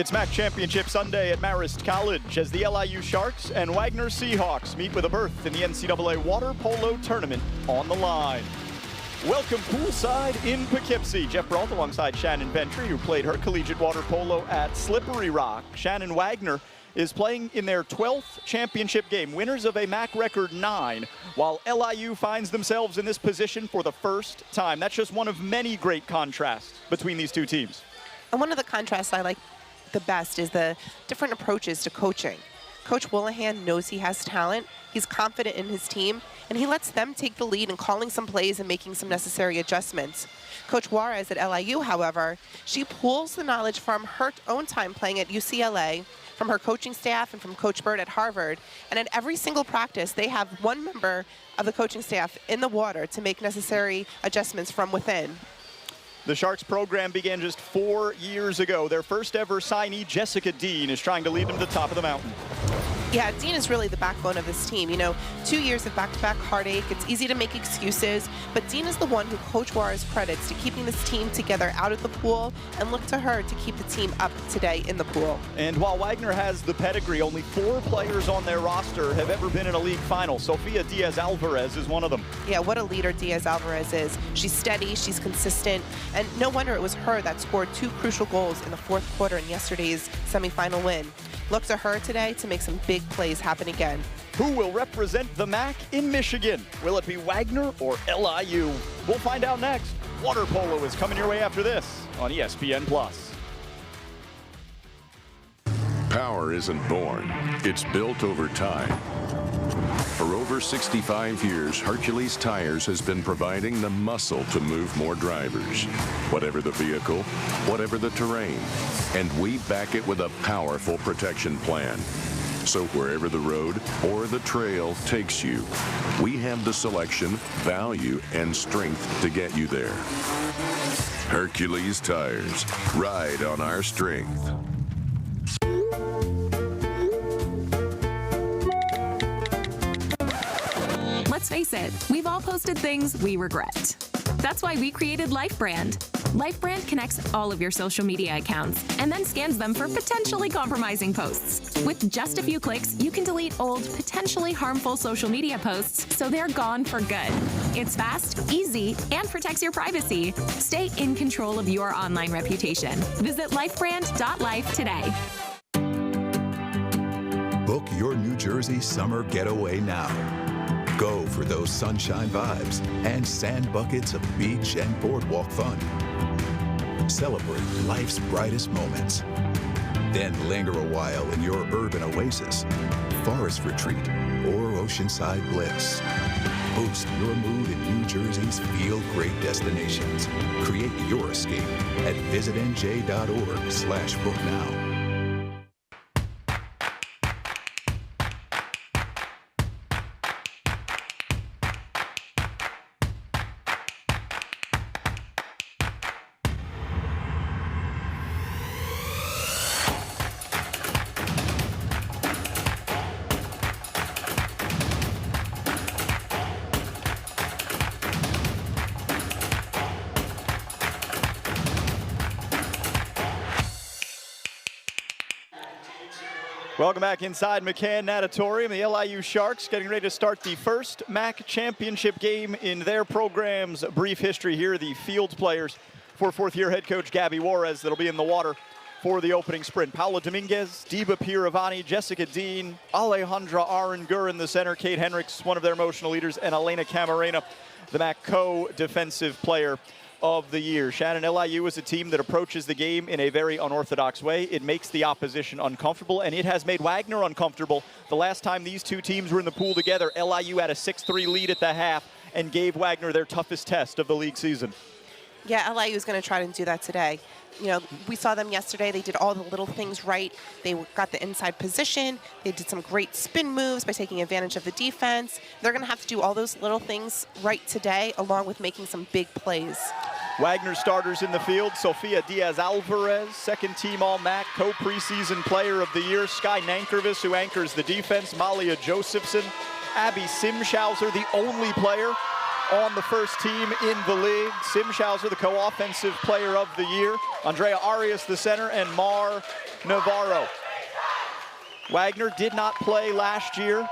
It's MAC Championship Sunday at Marist College as the LIU Sharks and Wagner Seahawks meet with a berth in the Ncaa Water Polo Tournament on the line. Welcome poolside in Poughkeepsie. Jeff Brault alongside Shannon Ventry, who played her collegiate water polo at Slippery Rock. Shannon Wagner is playing in their 12th championship game, winners of a MAC record 9, while LIU finds themselves in this position for the first time. That's just one of many great contrasts between these two teams. And one of the contrasts I like the best is the different approaches to coaching. Coach Willihan knows he has talent, he's confident in his team, and he lets them take the lead in calling some plays and making some necessary adjustments. Coach Juarez at LIU, however, she pulls the knowledge from her own time playing at UCLA, from her coaching staff, and from Coach Bird at Harvard. And at every single practice, they have one member of the coaching staff in the water to make necessary adjustments from within. The Sharks program began just 4 years ago. Their first ever signee, Jessica Dean, is trying to lead them to the top of the mountain. Yeah, Dean is really the backbone of this team. You know, 2 years of back-to-back heartache. It's easy to make excuses, but Dean is the one who Coach Juarez credits to keeping this team together out of the pool, and look to her to keep the team up today in the pool. And while Wagner has the pedigree, only 4 players on their roster have ever been in a league final. Sofia Diaz-Alvarez is one of them. Yeah, what a leader Diaz-Alvarez is. She's steady, she's consistent, and no wonder it was her that scored 2 crucial goals in the 4th quarter in yesterday's semifinal win. Look to her today to make some big plays happen again. Who will represent the MAC in Michigan? Will it be Wagner or LIU? We'll find out next. Water polo is coming your way after this on ESPN+. Power isn't born, it's built over time. For over 65 years, Hercules Tires has been providing the muscle to move more drivers, whatever the vehicle, whatever the terrain, and we back it with a powerful protection plan. So wherever the road or the trail takes you, we have the selection, value, and strength to get you there. Hercules Tires, ride on our strength. Let's face it, we've all posted things we regret. That's why we created LifeBrand. LifeBrand connects all of your social media accounts and then scans them for potentially compromising posts. With just a few clicks, you can delete old, potentially harmful social media posts so they're gone for good. It's fast, easy, and protects your privacy. Stay in control of your online reputation. Visit lifebrand.life today. Book your New Jersey summer getaway now. Go for those sunshine vibes and sand buckets of beach and boardwalk fun. Celebrate life's brightest moments. Then linger a while in your urban oasis, forest retreat, or oceanside bliss. Boost your mood in New Jersey's feel-great destinations. Create your escape at visitnj.org/booknow. Welcome back inside McCann Natatorium. The LIU Sharks getting ready to start the first MAC championship game in their program's brief history. Here are the field players for 4th-year head coach Gabby Juarez that'll be in the water for the opening sprint. Paula Dominguez, Diba Piravani, Jessica Dean, Alejandra Arangur in the center, Kate Henricks, one of their emotional leaders, and Elena Camarena, the MAC co-defensive player of the year. Shannon, LIU is a team that approaches the game in a very unorthodox way. It makes the opposition uncomfortable, and it has made Wagner uncomfortable. The last time these two teams were in the pool together, LIU had a 6-3 lead at the half and gave Wagner their toughest test of the league season. Yeah, LIU is going to try to do that today. You know, we saw them yesterday. They did all the little things right. They got the inside position. They did some great spin moves by taking advantage of the defense. They're going to have to do all those little things right today, along with making some big plays. Wagner starters in the field. Sofia Diaz-Alvarez, second-team All-MAC, co-preseason player of the year. Sky Nankervis, who anchors the defense. Malia Josephson. Abby Simschauser, the only player on the first team in the league. Simshauser, the co-offensive player of the year. Andrea Arias, the center, and Mar Navarro. Wagner did not play last year,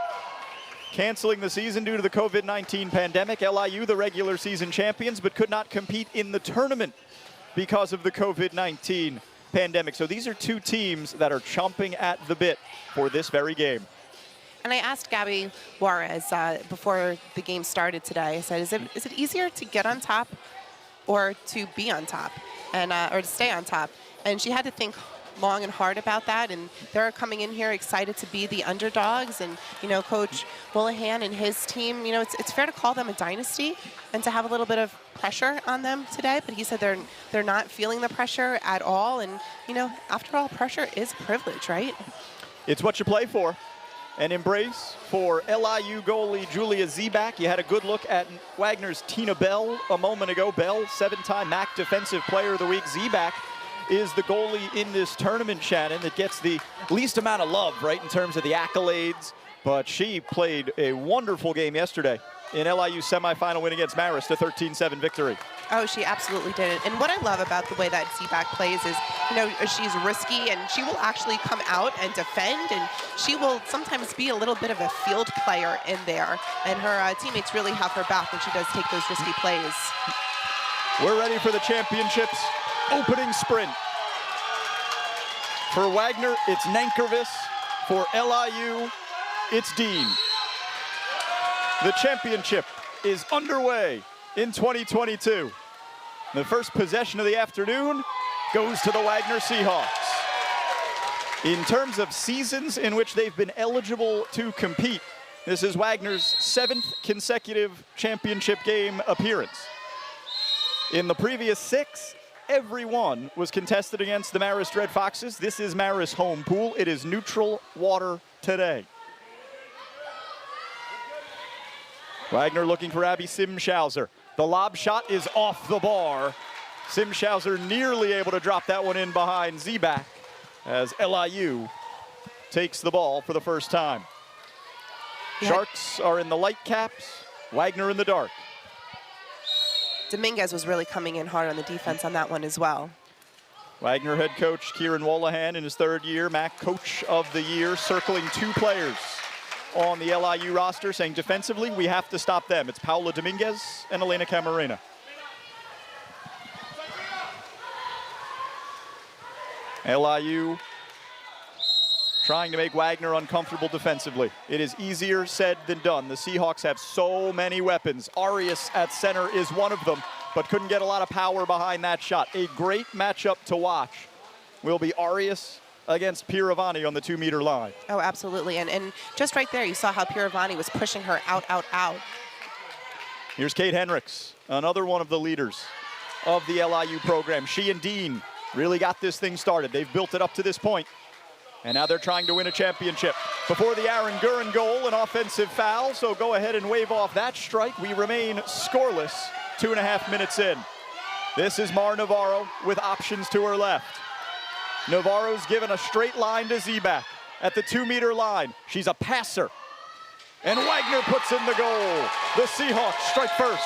canceling the season due to the COVID-19 pandemic. LIU, the regular season champions, but could not compete in the tournament because of the COVID-19 pandemic. So these are two teams that are chomping at the bit for this very game. And I asked Gabby Juarez before the game started today, I said, is it easier to get on top or to be on top, and or to stay on top? And she had to think long and hard about that, and they're coming in here excited to be the underdogs. And Coach Willihan and his team, it's fair to call them a dynasty and to have a little bit of pressure on them today, but he said they're not feeling the pressure at all. And after all, pressure is privilege, right? It's what you play for. An embrace for LIU goalie Julia Zebak. You had a good look at Wagner's Tina Bell a moment ago. Bell, 7-time MAC Defensive Player of the Week. Zebak is the goalie in this tournament, Shannon, that gets the least amount of love, right, in terms of the accolades. But she played a wonderful game yesterday in LIU's semifinal win against Marist, a 13-7 victory. Oh, she absolutely did it. And what I love about the way that Zebak plays is, she's risky, and she will actually come out and defend, and she will sometimes be a little bit of a field player in there. And her teammates really have her back when she does take those risky plays. We're ready for the championship's opening sprint. For Wagner, it's Nankervis. For LIU, it's Dean. The championship is underway in 2022. The first possession of the afternoon goes to the Wagner Seahawks. In terms of seasons in which they've been eligible to compete, this is Wagner's 7th consecutive championship game appearance. In the previous 6, every one was contested against the Marist Red Foxes. This is Marist home pool. It is neutral water today. Wagner looking for Abby Simshauser. The lob shot is off the bar. Simshauser nearly able to drop that one in behind Zebak as LIU takes the ball for the first time. Yeah. Sharks are in the light caps, Wagner in the dark. Dominguez was really coming in hard on the defense on that one as well. Wagner head coach Kieran Wolahan in his 3rd year, MAC Coach of the Year, circling 2 players on the LIU roster, saying defensively, we have to stop them. It's Paula Dominguez and Elena Camarena. LIU trying to make Wagner uncomfortable defensively. It is easier said than done. The Seahawks have so many weapons. Arias at center is one of them, but couldn't get a lot of power behind that shot. A great matchup to watch will be Arias against Piravani on the 2-meter line. Oh, absolutely. And just right there, you saw how Piravani was pushing her out. Here's Kate Henricks, another one of the leaders of the LIU program. She and Dean really got this thing started. They've built it up to this point, and now they're trying to win a championship. Before the Aaron Gurin goal, an offensive foul, so go ahead and wave off that strike. We remain scoreless 2.5 minutes in. This is Mar Navarro with options to her left. Navarro's given a straight line to Zebak at the 2-meter line. She's a passer. And Wagner puts in the goal. The Seahawks strike first.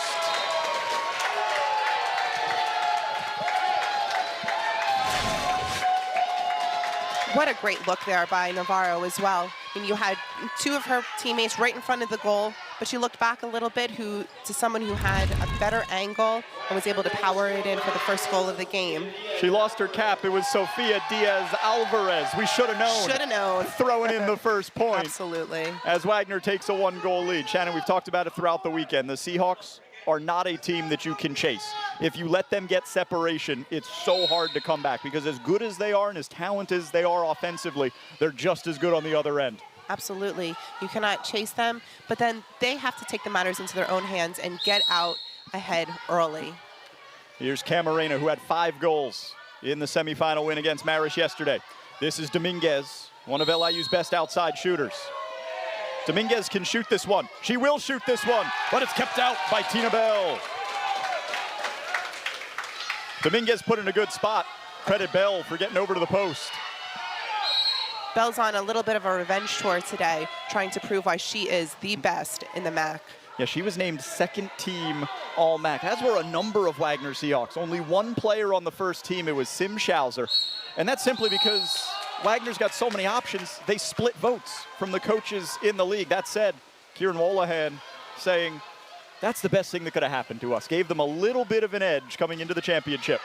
What a great look there by Navarro as well. And you had 2 of her teammates right in front of the goal, but she looked back a little bit to someone who had a better angle and was able to power it in for the first goal of the game. She lost her cap. It was Sofia Diaz-Alvarez. We should have known. Should have known. Throwing in the first point. Absolutely. As Wagner takes a 1-goal lead. Shannon, we've talked about it throughout the weekend. The Seahawks are not a team that you can chase. If you let them get separation, it's so hard to come back, because as good as they are and as talented as they are offensively, they're just as good on the other end. Absolutely. You cannot chase them, but then they have to take the matters into their own hands and get out ahead early. Here's Camarena, who had 5 goals in the semifinal win against Marist yesterday. This is Dominguez, one of LIU's best outside shooters. Dominguez can shoot this one. She will shoot this one, but it's kept out by Tina Bell. Dominguez put in a good spot. Credit Bell for getting over to the post. Bell's on a little bit of a revenge tour today, trying to prove why she is the best in the MAC. Yeah, she was named second team All-MAC, as were a number of Wagner Seahawks. Only one player on the first team, it was Sim Schauser. And that's simply because Wagner's got so many options, they split votes from the coaches in the league. That said, Kieran Wolahan saying, that's the best thing that could have happened to us. Gave them a little bit of an edge coming into the championship.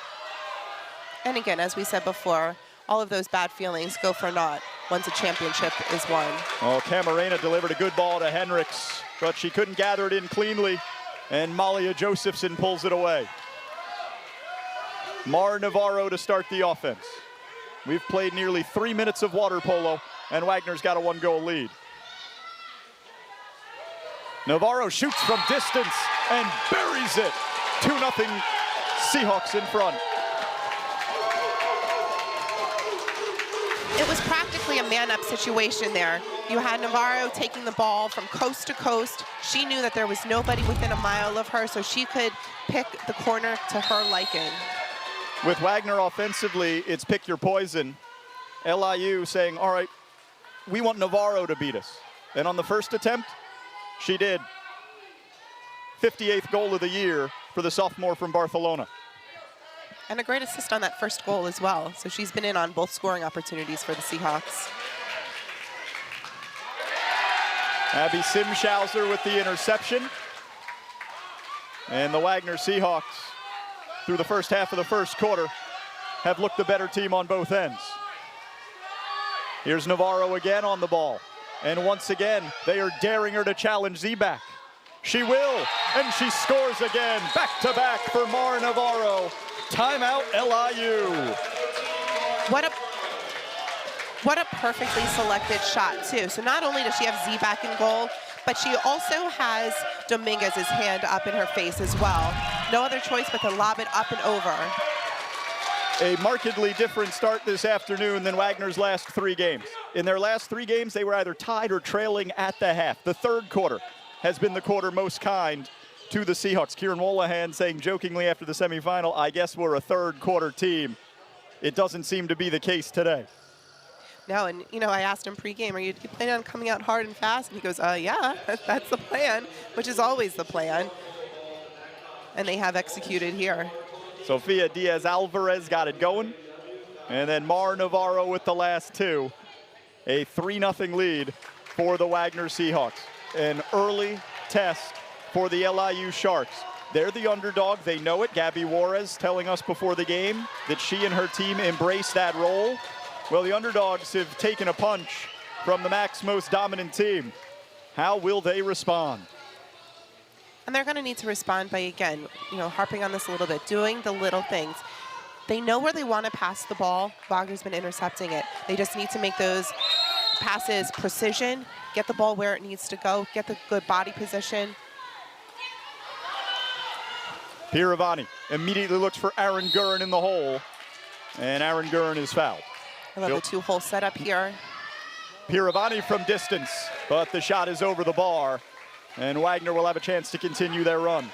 And again, as we said before, all of those bad feelings go for naught once a championship is won. Oh, Camarena delivered a good ball to Henricks, but she couldn't gather it in cleanly, and Malia Josephson pulls it away. Mar Navarro to start the offense. We've played nearly 3 minutes of water polo, and Wagner's got a 1-goal lead. Navarro shoots from distance and buries it. 2-0 Seahawks in front. It was practically a man-up situation there. You had Navarro taking the ball from coast to coast. She knew that there was nobody within a mile of her, so she could pick the corner to her liking. With Wagner offensively, it's pick your poison. LIU saying, all right, we want Navarro to beat us. And on the first attempt, she did. 58th goal of the year for the sophomore from Barcelona. And a great assist on that first goal as well. So she's been in on both scoring opportunities for the Seahawks. Abby Simschauser with the interception. And the Wagner Seahawks, through the first half of the first quarter, have looked the better team on both ends. Here's Navarro again on the ball. And once again, they are daring her to challenge Z-back. She will, and she scores again. Back-to-back for Mar Navarro. Timeout, LIU. What a perfectly selected shot, too. So not only does she have Z-back in goal, but she also has Dominguez's hand up in her face as well. No other choice but to lob it up and over. A markedly different start this afternoon than Wagner's last 3 games. In their last 3 games, they were either tied or trailing at the half. The third quarter has been the quarter most kind to the Seahawks. Kieran Wolahan saying jokingly after the semifinal, I guess we're a third quarter team. It doesn't seem to be the case today. No, and you know, I asked him pregame, are you planning on coming out hard and fast? And he goes, yeah, that's the plan, which is always the plan. And they have executed here. Sofia Diaz-Alvarez got it going. And then Mar Navarro with the last 2. A 3-0 lead for the Wagner Seahawks. An early test for the LIU Sharks. They're the underdog, they know it. Gabby Juarez telling us before the game that she and her team embrace that role. Well, the underdogs have taken a punch from the MAC's most dominant team. How will they respond? And they're gonna need to respond by, again, you know, harping on this a little bit, doing the little things. They know where they wanna pass the ball. Wagner's been intercepting it. They just need to make those passes precision, get the ball where it needs to go, get the good body position. Piravani immediately looks for Aaron Gurin in the hole, and Aaron Gurin is fouled. I love the 2-hole setup here. Piravani from distance, but the shot is over the bar, and Wagner will have a chance to continue their run.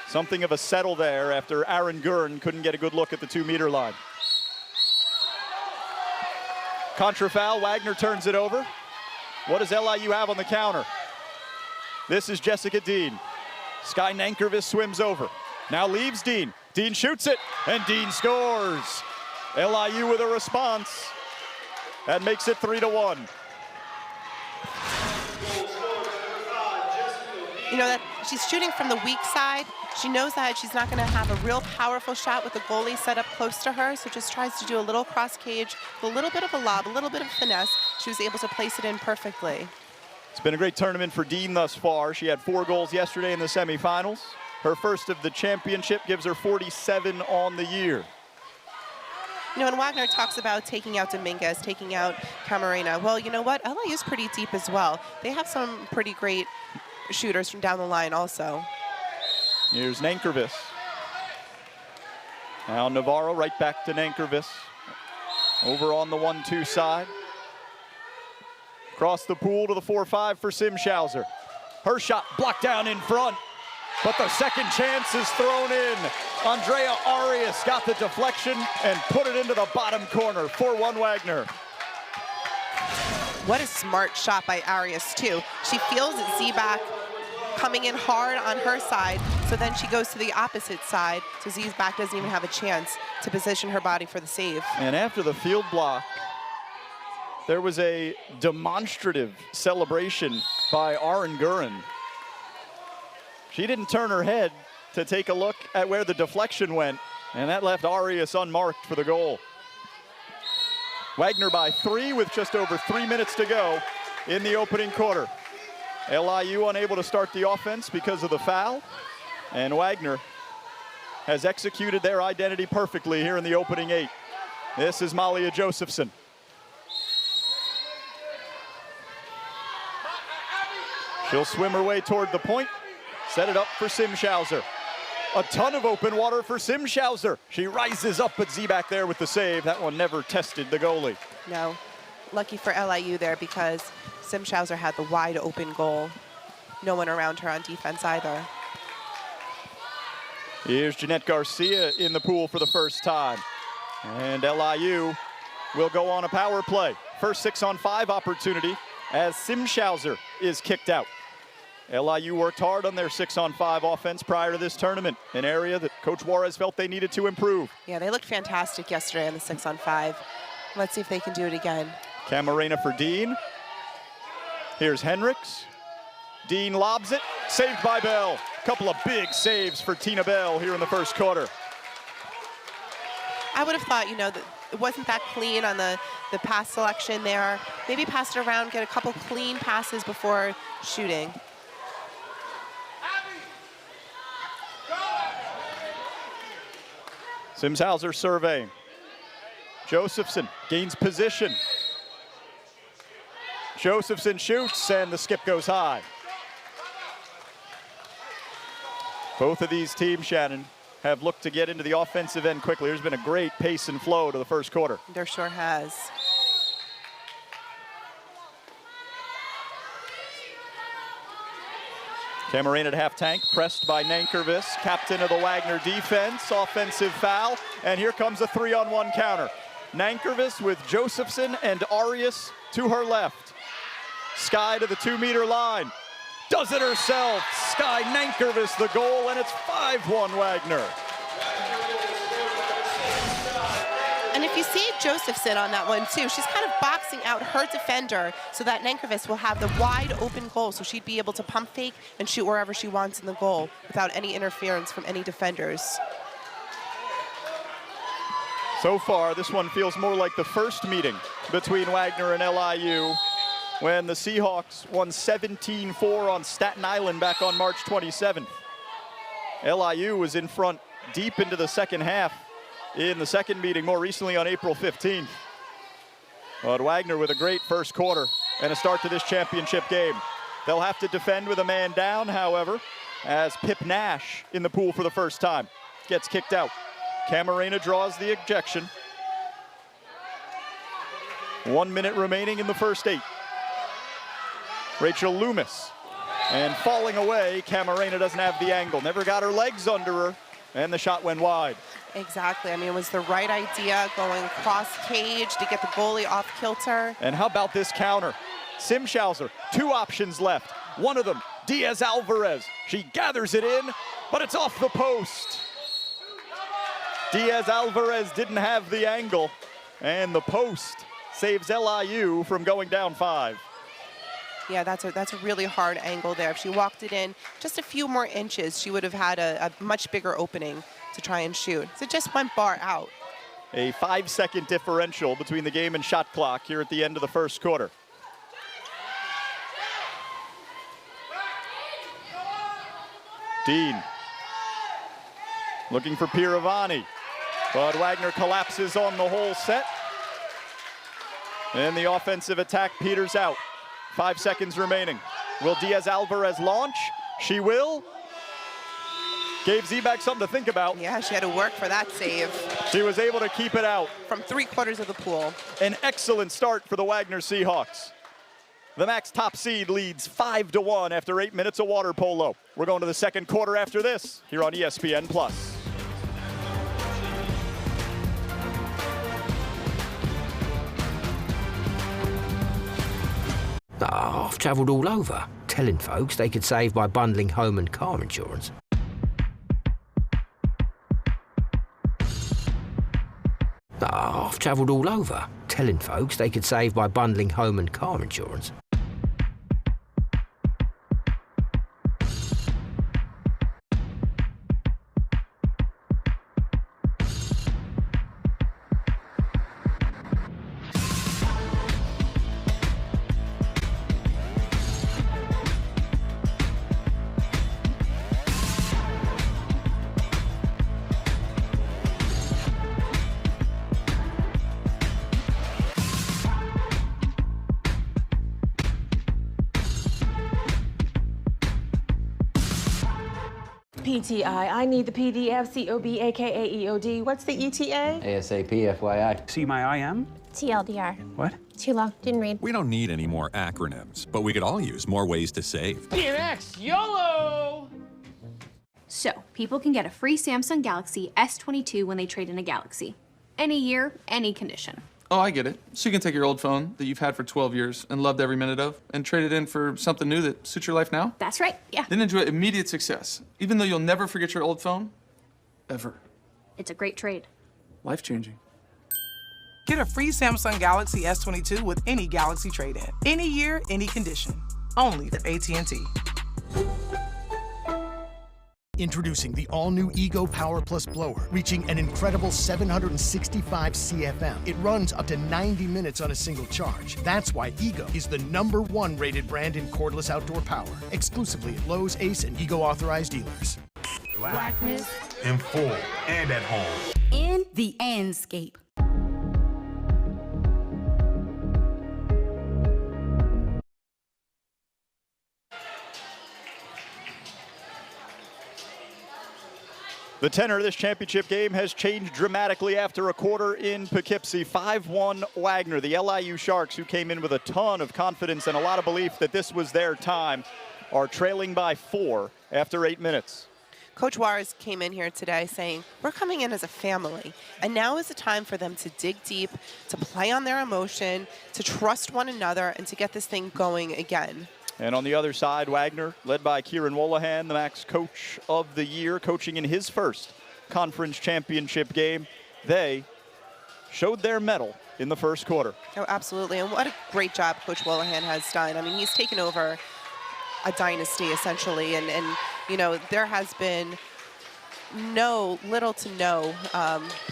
Something of a settle there after Aaron Gurin couldn't get a good look at the 2-meter line. Contra foul, Wagner turns it over. What does LIU have on the counter? This is Jessica Dean. Sky Nankervis swims over. Now leaves Dean. Dean shoots it, and Dean scores. LIU with a response. That makes it 3-1. You know, that she's shooting from the weak side. She knows that she's not gonna have a real powerful shot with the goalie set up close to her, so just tries to do a little cross cage, a little bit of a lob, a little bit of finesse. She was able to place it in perfectly. It's been a great tournament for Dean thus far. She had 4 goals yesterday in the semifinals. Her first of the championship gives her 47 on the year. You know, and Wagner talks about taking out Dominguez, taking out Camarena. Well, you know what? LIU's pretty deep as well. They have some pretty great shooters from down the line also. Here's Nankervis. Now Navarro right back to Nankervis. Over on the 1-2 side. Across the pool to the 4-5 for Simschauser. Her shot blocked down in front, but the second chance is thrown in. Andrea Arias got the deflection and put it into the bottom corner. 4-1 Wagner. What a smart shot by Arias, too. She feels Zebak coming in hard on her side, so then she goes to the opposite side, so Zebak doesn't even have a chance to position her body for the save. And after the field block, there was a demonstrative celebration by Aaron Gurin. She didn't turn her head to take a look at where the deflection went, and that left Arias unmarked for the goal. Wagner by 3 with just over 3 minutes to go in the opening quarter. LIU unable to start the offense because of the foul, and Wagner has executed their identity perfectly here in the opening 8. This is Malia Josephson. She'll swim her way toward the point, set it up for Simschauser. A ton of open water for Simschauser. She rises up, but Zebak there with the save. That one never tested the goalie. No, lucky for LIU there because Simschauser had the wide open goal. No one around her on defense either. Here's Jeanette Garcia in the pool for the first time. And LIU will go on a power play. First 6-on-5 opportunity as Simschauser is kicked out. LIU worked hard on their 6-on-5 offense prior to this tournament, an area that Coach Juarez felt they needed to improve. Yeah, they looked fantastic yesterday on the 6-on-5. Let's see if they can do it again. Camarena for Dean. Here's Henricks. Dean lobs it, saved by Bell. Couple of big saves for Tina Bell here in the first quarter. I would have thought, you know, that it wasn't that clean on the pass selection there. Maybe pass it around, get a couple clean passes before shooting. Simschauser surveying. Josephson gains position. Josephson shoots, and the skip goes high. Both of these teams, Shannon, have looked to get into the offensive end quickly. There's been a great pace and flow to the first quarter. There sure has. Camarena at half tank, pressed by Nankervis, captain of the Wagner defense, offensive foul, and here comes a 3-on-1 counter. Nankervis with Josephson and Arias to her left. Sky to the 2-meter line. Does it herself. Sky Nankervis the goal, and it's 5-1 Wagner. And if you see Josephson on that one too, she's kind of boxing out her defender so that Nankervis will have the wide open goal, so she'd be able to pump fake and shoot wherever she wants in the goal without any interference from any defenders. So far, this one feels more like the first meeting between Wagner and LIU when the Seahawks won 17-4 on Staten Island back on March 27th. LIU was in front deep into the second half in the second meeting more recently on April 15th. But Wagner with a great first quarter and a start to this championship game. They'll have to defend with a man down, however, as Pip Nash in the pool for the first time gets kicked out. Camarena draws the ejection. 1 minute remaining in the first 8. Rachel Loomis, and falling away, Camarena doesn't have the angle. Never got her legs under her, and the shot went wide. Exactly, I mean, it was the right idea going cross cage to get the goalie off kilter. And how about this counter? Simschauser, 2 options left. One of them, Diaz Alvarez. She gathers it in, but it's off the post. Diaz Alvarez didn't have the angle, and the post saves LIU from going down 5. Yeah, that's a really hard angle there. If she walked it in just a few more inches, she would have had a much bigger opening to try and shoot. So just went bar out. A 5-second differential between the game and shot clock here at the end of the first quarter. Dean looking for Piravani, but Wagner collapses on the whole set. And the offensive attack peters out. 5 seconds remaining. Will Diaz Alvarez launch? She will. Gave Zebak something to think about. Yeah, she had to work for that save. She was able to keep it out. From 3/4 of the pool. An excellent start for the Wagner Seahawks. The MAC's top seed leads 5-1 after 8 minutes of water polo. We're going to the second quarter after this here on ESPN+. Oh, I've travelled all over, telling folks they could save by bundling home and car insurance. Oh, I've travelled all over, telling folks they could save by bundling home and car insurance. PTI, I need the PDF, COB, AKA EOD. What's the ETA? ASAP, FYI. See my IM? TLDR. What? Too long, didn't read. We don't need any more acronyms, but we could all use more ways to save. DMX, YOLO! So, people can get a free Samsung Galaxy S22 when they trade in a Galaxy. Any year, any condition. Oh, I get it. So you can take your old phone that you've had for 12 years and loved every minute of and trade it in for something new that suits your life now? That's right, yeah. Then enjoy immediate success, even though you'll never forget your old phone, ever. It's a great trade. Life-changing. Get a free Samsung Galaxy S22 with any Galaxy trade-in. Any year, any condition. Only at AT&T. Introducing the all-new Ego Power Plus blower, reaching an incredible 765 CFM. It runs up to 90 minutes on a single charge. That's why Ego is the #1 rated brand in cordless outdoor power, exclusively at Lowe's, Ace, and Ego authorized dealers. Blackness in full and at home. In the Anscape. The tenor of this championship game has changed dramatically after a quarter in Poughkeepsie. 5-1 Wagner, the LIU Sharks, who came in with a ton of confidence and a lot of belief that this was their time, are trailing by 4 after 8 minutes. Coach Juarez came in here today saying, we're coming in as a family, and now is the time for them to dig deep, to play on their emotion, to trust one another, and to get this thing going again. And on the other side, Wagner, led by Kieran Wolahan, the MAC's Coach of the Year, coaching in his first conference championship game. They showed their mettle in the first quarter. Oh, absolutely. And what a great job Coach Wolahan has done. I mean, he's taken over a dynasty, essentially. And you know, there has been little to no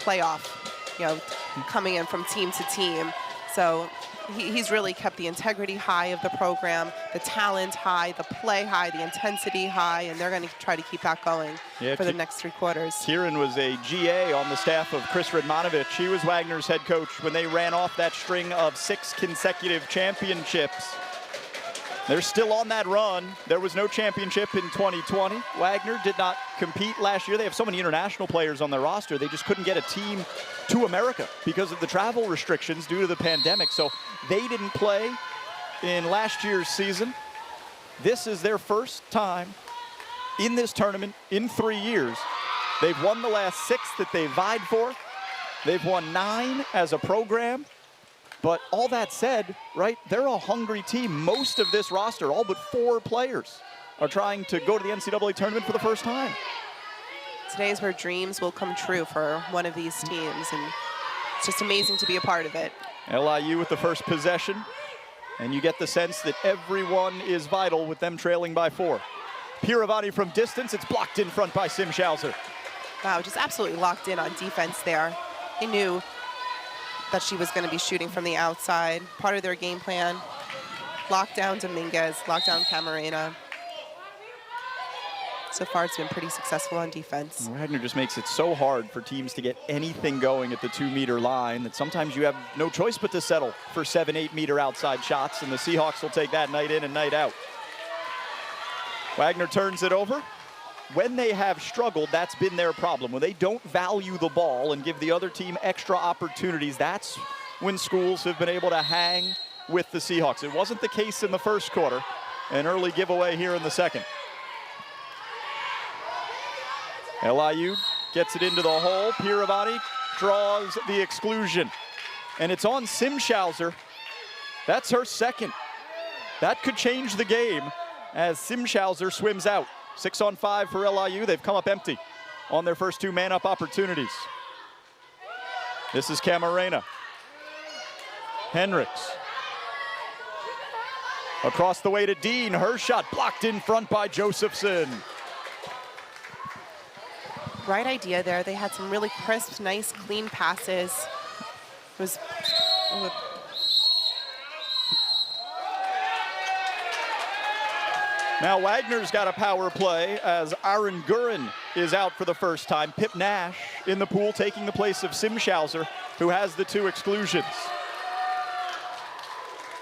playoff, you know, coming in from team to team. So he's really kept the integrity high of the program, the talent high, the play high, the intensity high, and they're going to try to keep that going for the next 3 quarters. Kieran was a GA on the staff of Chris Radmanovich. He was Wagner's head coach when they ran off that string of 6 consecutive championships. They're still on that run. There was no championship in 2020. Wagner did not compete last year. They have so many international players on their roster. They just couldn't get a team to America because of the travel restrictions due to the pandemic. So they didn't play in last year's season. This is their first time in this tournament in 3 years. They've won the last 6 that they vied for. They've won 9 as a program. But all that said, right, they're a hungry team. Most of this roster, all but 4 players, are trying to go to the NCAA tournament for the first time. Today is where dreams will come true for one of these teams, and it's just amazing to be a part of it. LIU with the first possession, and you get the sense that everyone is vital with them trailing by 4. Piravani from distance, it's blocked in front by Simshauser. Wow, just absolutely locked in on defense there. He knew that she was going to be shooting from the outside. Part of their game plan. Lock down Dominguez, lock down Camarena. So far, it's been pretty successful on defense. Wagner just makes it so hard for teams to get anything going at the 2-meter line that sometimes you have no choice but to settle for 7, 8-meter outside shots, and the Seahawks will take that night in and night out. Wagner turns it over. When they have struggled, that's been their problem. When they don't value the ball and give the other team extra opportunities, that's when schools have been able to hang with the Seahawks. It wasn't the case in the first quarter. An early giveaway here in the second. LIU gets it into the hole. Piravani draws the exclusion. And it's on Simshauser. That's her second. That could change the game as Simschauser swims out. 6-on-5 for LIU. They've come up empty on their first 2 man-up opportunities. This is Camarena. Henricks. Across the way to Dean. Her shot blocked in front by Josephson. Right idea there. They had some really crisp, nice, clean passes. It was... Now Wagner's got a power play as Aaron Gurin is out for the first time. Pip Nash in the pool taking the place of Simschauser, who has the 2 exclusions.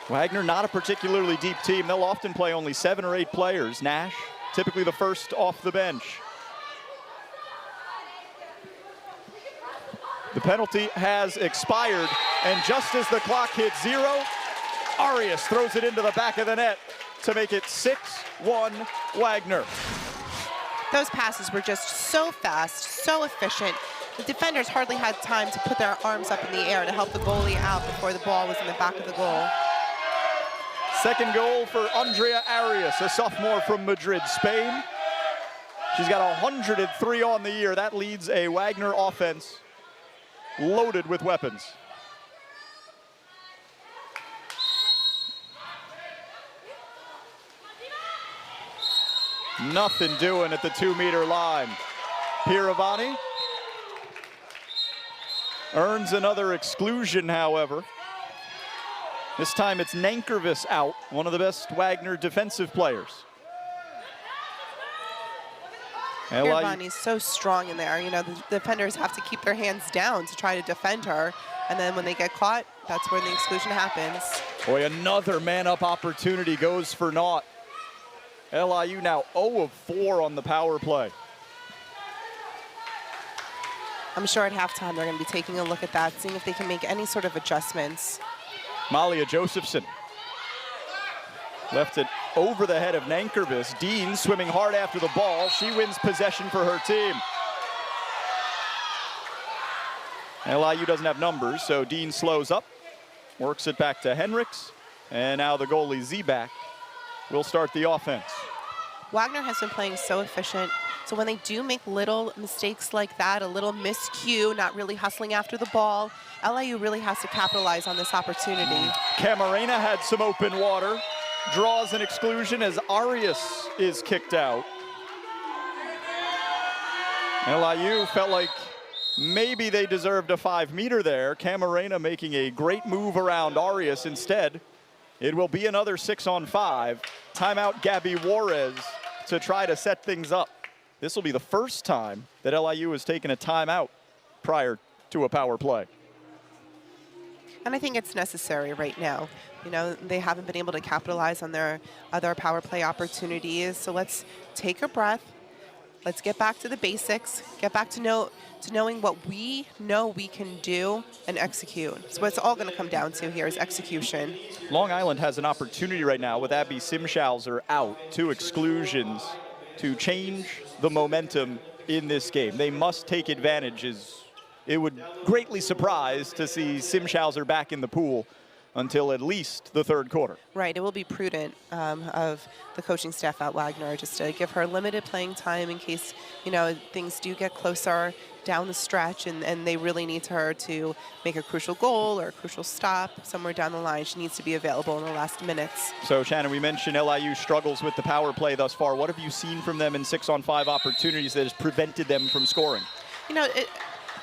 Wagner not a particularly deep team. They'll often play only 7 or 8 players. Nash typically the first off the bench. The penalty has expired, and just as the clock hits 0, Arias throws it into the back of the net to make it 6-1 Wagner. Those passes were just so fast, so efficient. The defenders hardly had time to put their arms up in the air to help the goalie out before the ball was in the back of the goal. Second goal for Andrea Arias, a sophomore from Madrid, Spain. She's got 103 on the year. That leads a Wagner offense loaded with weapons. Nothing doing at the 2-meter line. Piravani earns another exclusion, however. This time it's Nankervis out, one of the best Wagner defensive players. Piravani's so strong in there. You know, the defenders have to keep their hands down to try to defend her. And then when they get caught, that's where the exclusion happens. Boy, another man-up opportunity goes for naught. LIU now 0 of 4 on the power play. I'm sure at halftime they're going to be taking a look at that, seeing if they can make any sort of adjustments. Malia Josephson left it over the head of Nankervis. Dean swimming hard after the ball. She wins possession for her team. LIU doesn't have numbers, so Dean slows up, works it back to Henricks, and now the goalie Zebak will start the offense. Wagner has been playing so efficient, so when they do make little mistakes like that, a little miscue, not really hustling after the ball, LIU really has to capitalize on this opportunity. Camarena had some open water, draws an exclusion as Arias is kicked out. LIU felt like maybe they deserved a 5-meter there. Camarena making a great move around Arias instead. It will be another 6-on-5. Timeout Gabby Juarez to try to set things up. This will be the first time that LIU has taken a timeout prior to a power play. And I think it's necessary right now. You know, they haven't been able to capitalize on their other power play opportunities. So let's take a breath. Let's get back to the basics, get back to knowing what we know we can do and execute. So what it's all going to come down to here is execution. Long Island has an opportunity right now with Abby Simschauser out, 2 exclusions, to change the momentum in this game. They must take advantage. It would greatly surprise to see Simschauser back in the pool until at least the 3rd quarter. Right, it will be prudent of the coaching staff at Wagner just to give her limited playing time in case, you know, things do get closer down the stretch and they really need her to make a crucial goal or a crucial stop somewhere down the line. She needs to be available in the last minutes. So, Shannon, we mentioned LIU struggles with the power play thus far. What have you seen from them in 6-on-5 opportunities that has prevented them from scoring? You know,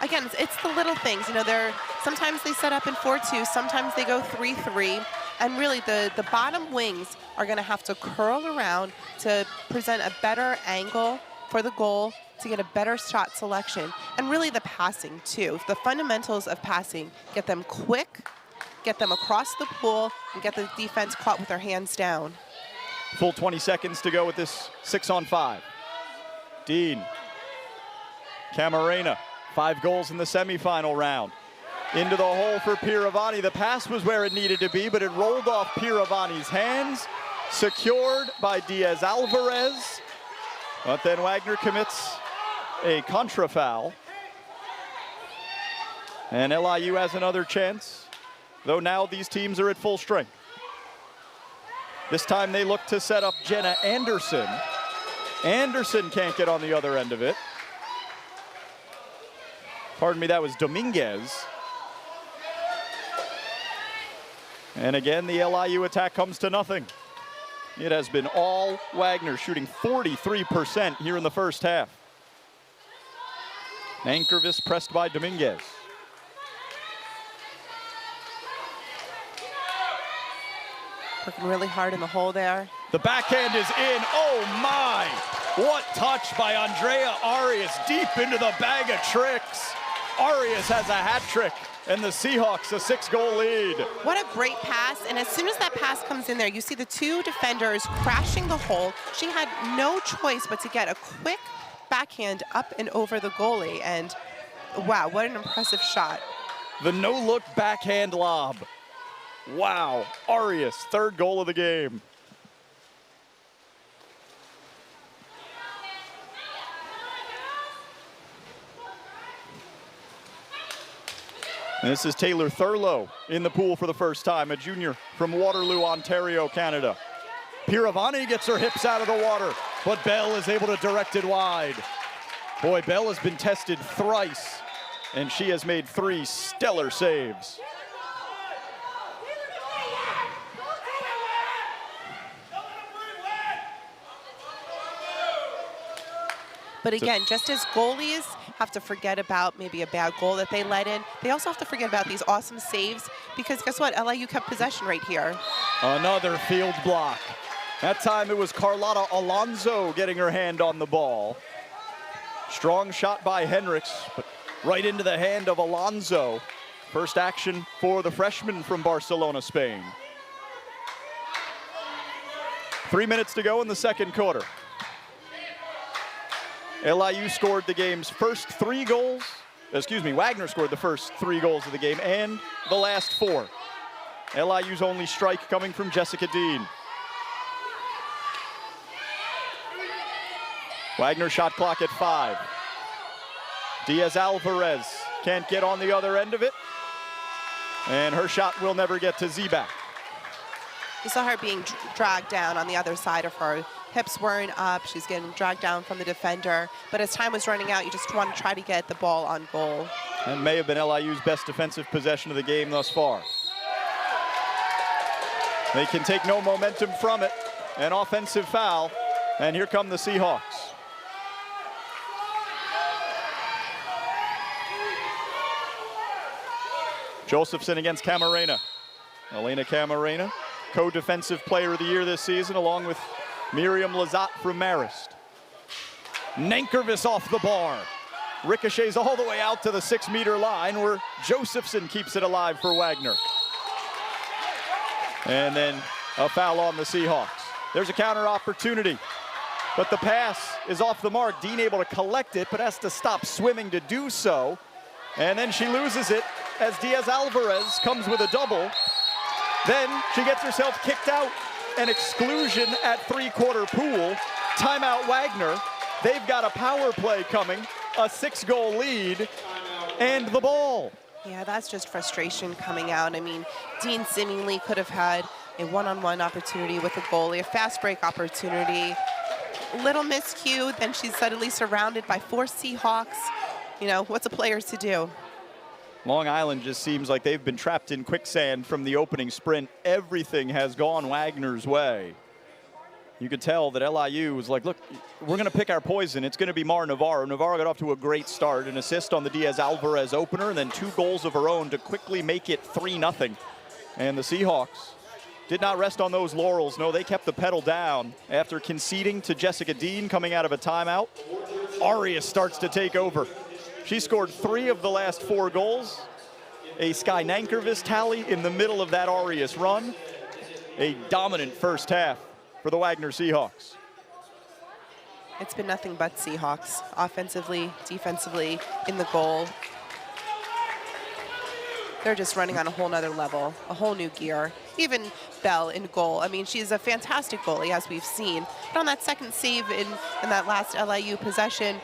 again, it's the little things. You know, sometimes they set up in 4-2, sometimes they go 3-3, and really the bottom wings are going to have to curl around to present a better angle for the goal, to get a better shot selection, and really the passing too. The fundamentals of passing, get them quick, get them across the pool, and get the defense caught with their hands down. Full 20 seconds to go with this 6-on-5. Dean, Camarena. 5 goals in the semifinal round. Into the hole for Piravani. The pass was where it needed to be, but it rolled off Piravani's hands. Secured by Diaz Alvarez. But then Wagner commits a contra foul. And LIU has another chance, though now these teams are at full strength. This time they look to set up Jenna Anderson. Anderson can't get on the other end of it. Pardon me, that was Dominguez. And again, the LIU attack comes to nothing. It has been all Wagner, shooting 43% here in the first half. Nankervis pressed by Dominguez. Working really hard in the hole there. The backhand is in. Oh my! What touch by Andrea Arias deep into the bag of tricks. Arias has a hat trick, and the Seahawks a 6-goal lead. What a great pass, and as soon as that pass comes in there, you see the two defenders crashing the hole. She had no choice but to get a quick backhand up and over the goalie, and wow, what an impressive shot. The no-look backhand lob. Wow, Arias, 3rd goal of the game. And this is Taylor Thurlow in the pool for the first time, a junior from Waterloo, Ontario, Canada. Piravani gets her hips out of the water, but Bell is able to direct it wide. Boy, Bell has been tested thrice, and she has made 3 stellar saves. But again, just as goalies have to forget about maybe a bad goal that they let in, they also have to forget about these awesome saves, because guess what? LIU kept possession right here. Another field block. That time it was Carlotta Alonso getting her hand on the ball. Strong shot by Henriks, but right into the hand of Alonso. First action for the freshman from Barcelona, Spain. 3 minutes to go in the second quarter. LIU scored the game's first 3 goals. Wagner scored the first 3 goals of the game and the last 4. LIU's only strike coming from Jessica Dean. Wagner shot clock at 5. Diaz Alvarez can't get on the other end of it. And her shot will never get to Zebak. You saw her being dragged down on the other side of her. Hips weren't up, she's getting dragged down from the defender. But as time was running out, you just want to try to get the ball on goal. And may have been LIU's best defensive possession of the game thus far. They can take no momentum from it. An offensive foul, and here come the Seahawks. Josephson against Camarena. Elena Camarena, co-defensive player of the year this season, along with Miriam Lazat from Marist. Nankervis off the bar. Ricochets all the way out to the 6-meter line, where Josephson keeps it alive for Wagner. And then a foul on the Seahawks. There's a counter opportunity, but the pass is off the mark. Dean able to collect it, but has to stop swimming to do so. And then she loses it as Diaz Alvarez comes with a double. Then she gets herself kicked out. An exclusion at 3-quarter pool. Timeout Wagner. They've got a power play coming, a 6-goal lead, and the ball. Yeah, that's just frustration coming out. I mean, Dean seemingly could have had a one-on-one opportunity with the goalie, a fast break opportunity. Little miscue, then she's suddenly surrounded by 4 Seahawks. You know, what's a player to do? Long Island just seems like they've been trapped in quicksand from the opening sprint. Everything has gone Wagner's way. You could tell that LIU was like, look, we're going to pick our poison. It's going to be Mar Navarro. Navarro got off to a great start, an assist on the Diaz Alvarez opener, and then 2 goals of her own to quickly make it 3-0. And the Seahawks did not rest on those laurels. No, they kept the pedal down after conceding to Jessica Dean coming out of a timeout. Arias starts to take over. She scored 3 of the last 4 goals. A Sky Nankervis tally in the middle of that Arias run. A dominant first half for the Wagner Seahawks. It's been nothing but Seahawks, offensively, defensively, in the goal. They're just running on a whole nother level, a whole new gear. Even Bell in goal. I mean, she's a fantastic goalie, as we've seen. But on that second save in that last LIU possession,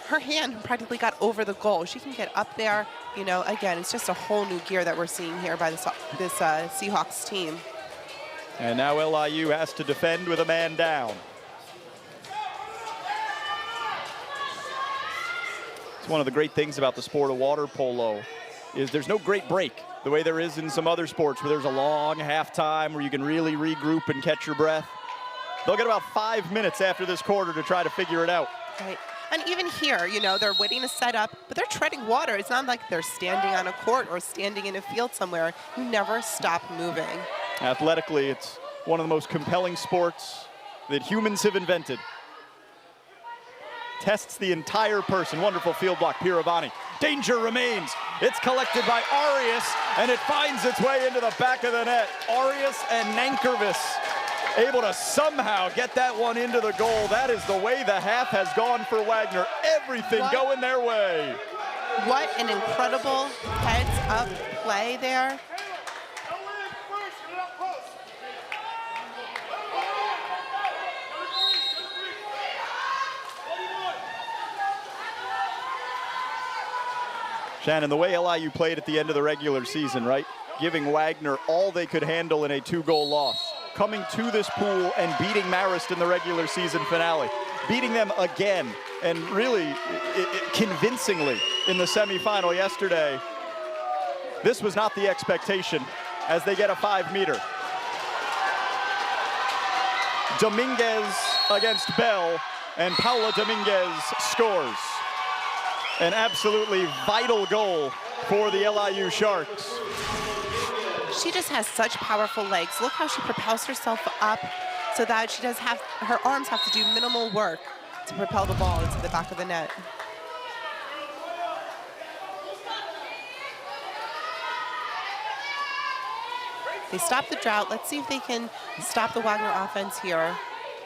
her hand practically got over the goal. She can get up there. You know, again, it's just a whole new gear that we're seeing here by this Seahawks team. And now LIU has to defend with a man down. It's one of the great things about the sport of water polo is there's no great break the way there is in some other sports where there's a long halftime where you can really regroup and catch your breath. They'll get about 5 minutes after this quarter to try to figure it out. Right. And even here, you know, they're waiting to set up, but they're treading water. It's not like they're standing on a court or standing in a field somewhere. You never stop moving. Athletically, it's one of the most compelling sports that humans have invented. Tests the entire person. Wonderful field block, Piravani. Danger remains. It's collected by Arias, and it finds its way into the back of the net. Arias and Nankervis able to somehow get that one into the goal. That is the way the half has gone for Wagner. Everything going their way. What an incredible heads-up play there. Shannon, the way LIU played at the end of the regular season, right? Giving Wagner all they could handle in a 2-goal loss. Coming to this pool and beating Marist in the regular season finale. Beating them again, and really convincingly in the semifinal yesterday. This was not the expectation as they get a 5-meter. Dominguez against Bell, and Paula Dominguez scores. An absolutely vital goal for the LIU Sharks. She just has such powerful legs. Look how she propels herself up so that she does have, her arms have to do minimal work to propel the ball into the back of the net. They stop the drought. Let's see if they can stop the Wagner offense here.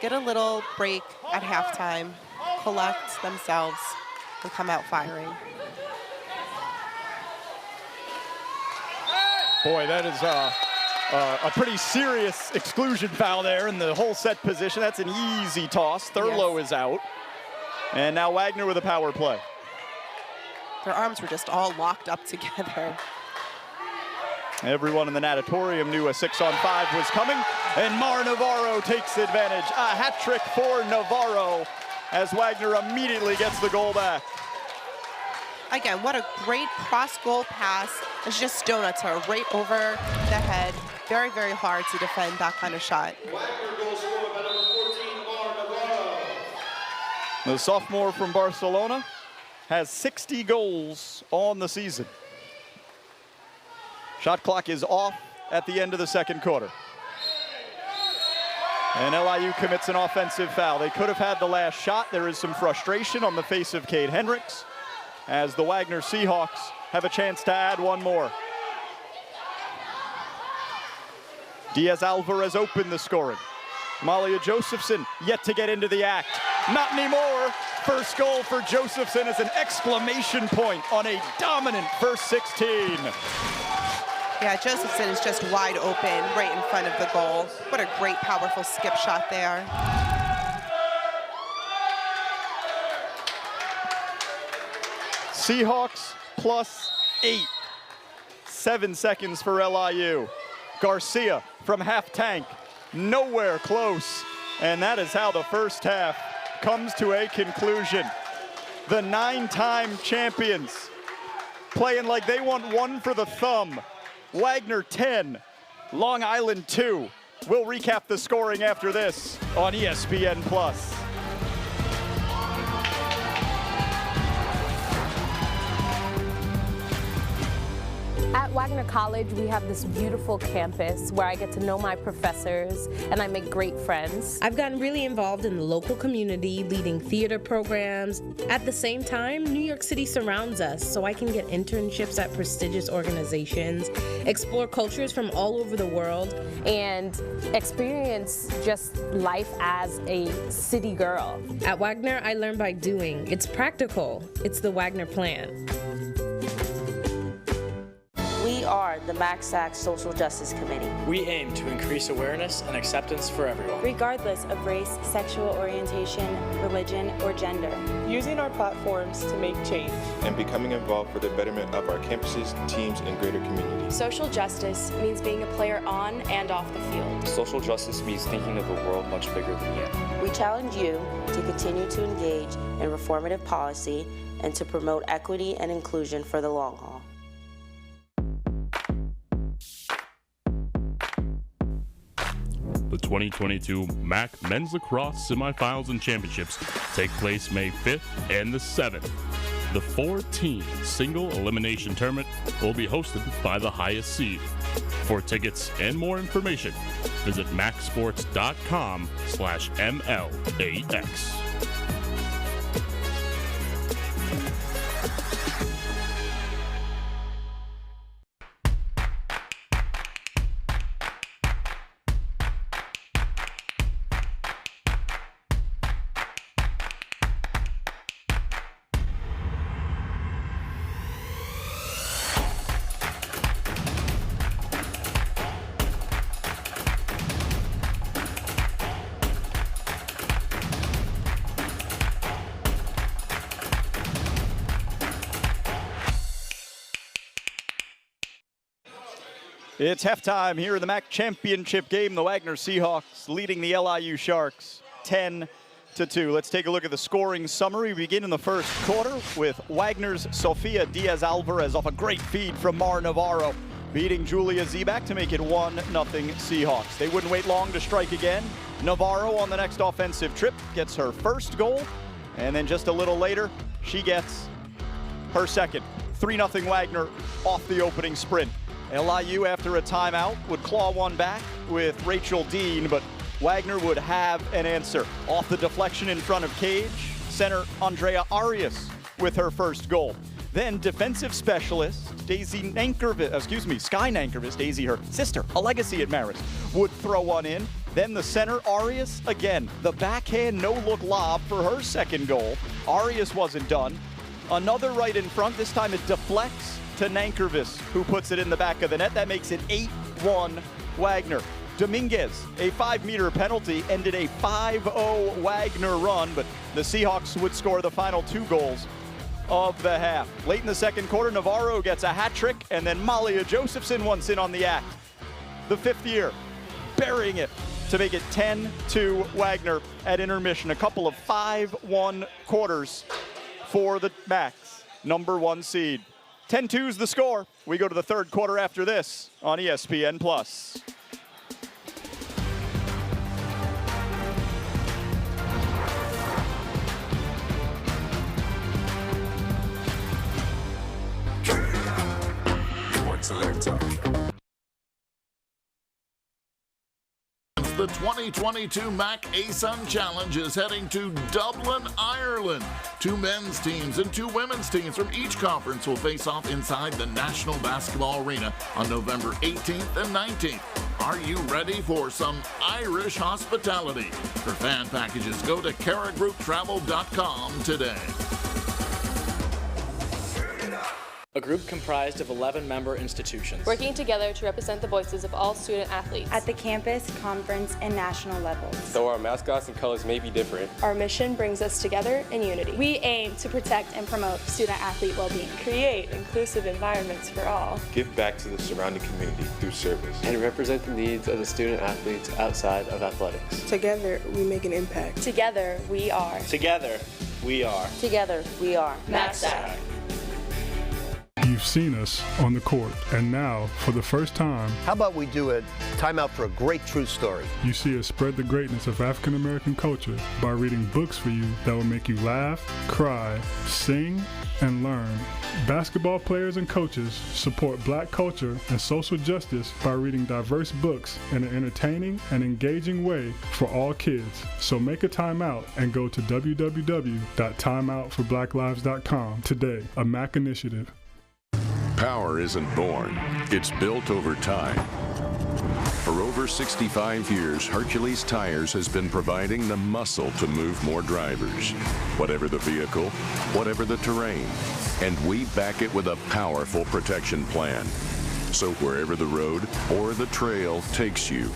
Get a little break at halftime, collect themselves, and come out firing. Boy, that is a pretty serious exclusion foul there in the whole set position. That's an easy toss. Thurlow is out. And now Wagner with a power play. Their arms were just all locked up together. Everyone in the natatorium knew a 6-on-5 was coming, and Mar Navarro takes advantage. A hat trick for Navarro as Wagner immediately gets the goal back. Again, what a great cross-goal pass. It's just donuts her right over the head. Very, very hard to defend that kind of shot. The sophomore from Barcelona has 60 goals on the season. Shot clock is off at the end of the second quarter. And LIU commits an offensive foul. They could have had the last shot. There is some frustration on the face of Cade Hendricks as the Wagner Seahawks have a chance to add one more. Diaz Alvarez opened the scoring. Malia Josephson yet to get into the act. Not anymore. First goal for Josephson is an exclamation point on a dominant first 16. Yeah, Josephson is just wide open right in front of the goal. What a great, powerful skip shot there. Seahawks +8. 7 seconds for LIU. Garcia from half tank, nowhere close. And that is how the first half comes to a conclusion. The 9-time champions playing like they want one for the thumb. Wagner 10, Long Island 2. We'll recap the scoring after this on ESPN+. At Wagner College, we have this beautiful campus where I get to know my professors and I make great friends. I've gotten really involved in the local community, leading theater programs. At the same time, New York City surrounds us, so I can get internships at prestigious organizations, explore cultures from all over the world, and experience just life as a city girl. At Wagner, I learn by doing. It's practical. It's the Wagner plan. We are the Ncaa Social Justice Committee. We aim to increase awareness and acceptance for everyone, regardless of race, sexual orientation, religion, or gender. Using our platforms to make change. And becoming involved for the betterment of our campuses, teams, and greater community. Social justice means being a player on and off the field. Social justice means thinking of a world much bigger than you. We challenge you to continue to engage in reformative policy and to promote equity and inclusion for the long haul. The 2022 MAC Men's Lacrosse Semifinals and Championships take place May 5th and the 7th. The 4-team single elimination tournament will be hosted by the highest seed. For tickets and more information, visit macsports.com/MLAX. It's halftime here in the MAC championship game. The Wagner Seahawks leading the LIU Sharks 10-2. Let's take a look at the scoring summary. We begin in the first quarter with Wagner's Sofia Diaz-Alvarez off a great feed from Mar Navarro, beating Julia Zebak to make it 1-0 Seahawks. They wouldn't wait long to strike again. Navarro on the next offensive trip gets her first goal, and then just a little later, she gets her second. 3-0 Wagner off the opening sprint. LIU, after a timeout, would claw one back with Rachel Dean, but Wagner would have an answer. Off the deflection in front of cage, center Andrea Arias with her first goal. Then defensive specialist Sky Nankervis, Daisy, her sister, a legacy at Marist, would throw one in. Then the center Arias again, the backhand no-look lob for her second goal. Arias wasn't done. Another right in front, this time it deflects to Nankervis, who puts it in the back of the net. That makes it 8-1 Wagner. Dominguez, a 5-meter penalty, ended a 5-0 Wagner run, but the Seahawks would score the final 2 goals of the half. Late in the second quarter, Navarro gets a hat trick, and then Malia Josephson once in on the act. The 5th year, burying it to make it 10-2 Wagner at intermission. A couple of 5-1 quarters for the Macs, number 1 seed. 10-2's the score. We go to the third quarter after this on ESPN+. The 2022 MAC ASUN Challenge is heading to Dublin, Ireland. 2 men's teams and 2 women's teams from each conference will face off inside the National Basketball Arena on November 18th and 19th. Are you ready for some Irish hospitality? For fan packages, go to caragrouptravel.com today. A group comprised of 11 member institutions, working together to represent the voices of all student athletes at the campus, conference, and national levels. Though our mascots and colors may be different, our mission brings us together in unity. We aim to protect and promote student-athlete well-being, create inclusive environments for all, give back to the surrounding community through service, and represent the needs of the student-athletes outside of athletics. Together, we make an impact. Together, we are. Together, we are. Together, we are. Ncaa. You've seen us on the court, and now, for the first time, how about we do a timeout for a great true story? You see us spread the greatness of African American culture by reading books for you that will make you laugh, cry, sing, and learn. Basketball players and coaches support black culture and social justice by reading diverse books in an entertaining and engaging way for all kids. So make a timeout and go to www.timeoutforblacklives.com today, a MAC initiative. Power isn't born, it's built over time. For over 65 years, Hercules Tires has been providing the muscle to move more drivers. Whatever the vehicle, whatever the terrain. And we back it with a powerful protection plan. So wherever the road or the trail takes you,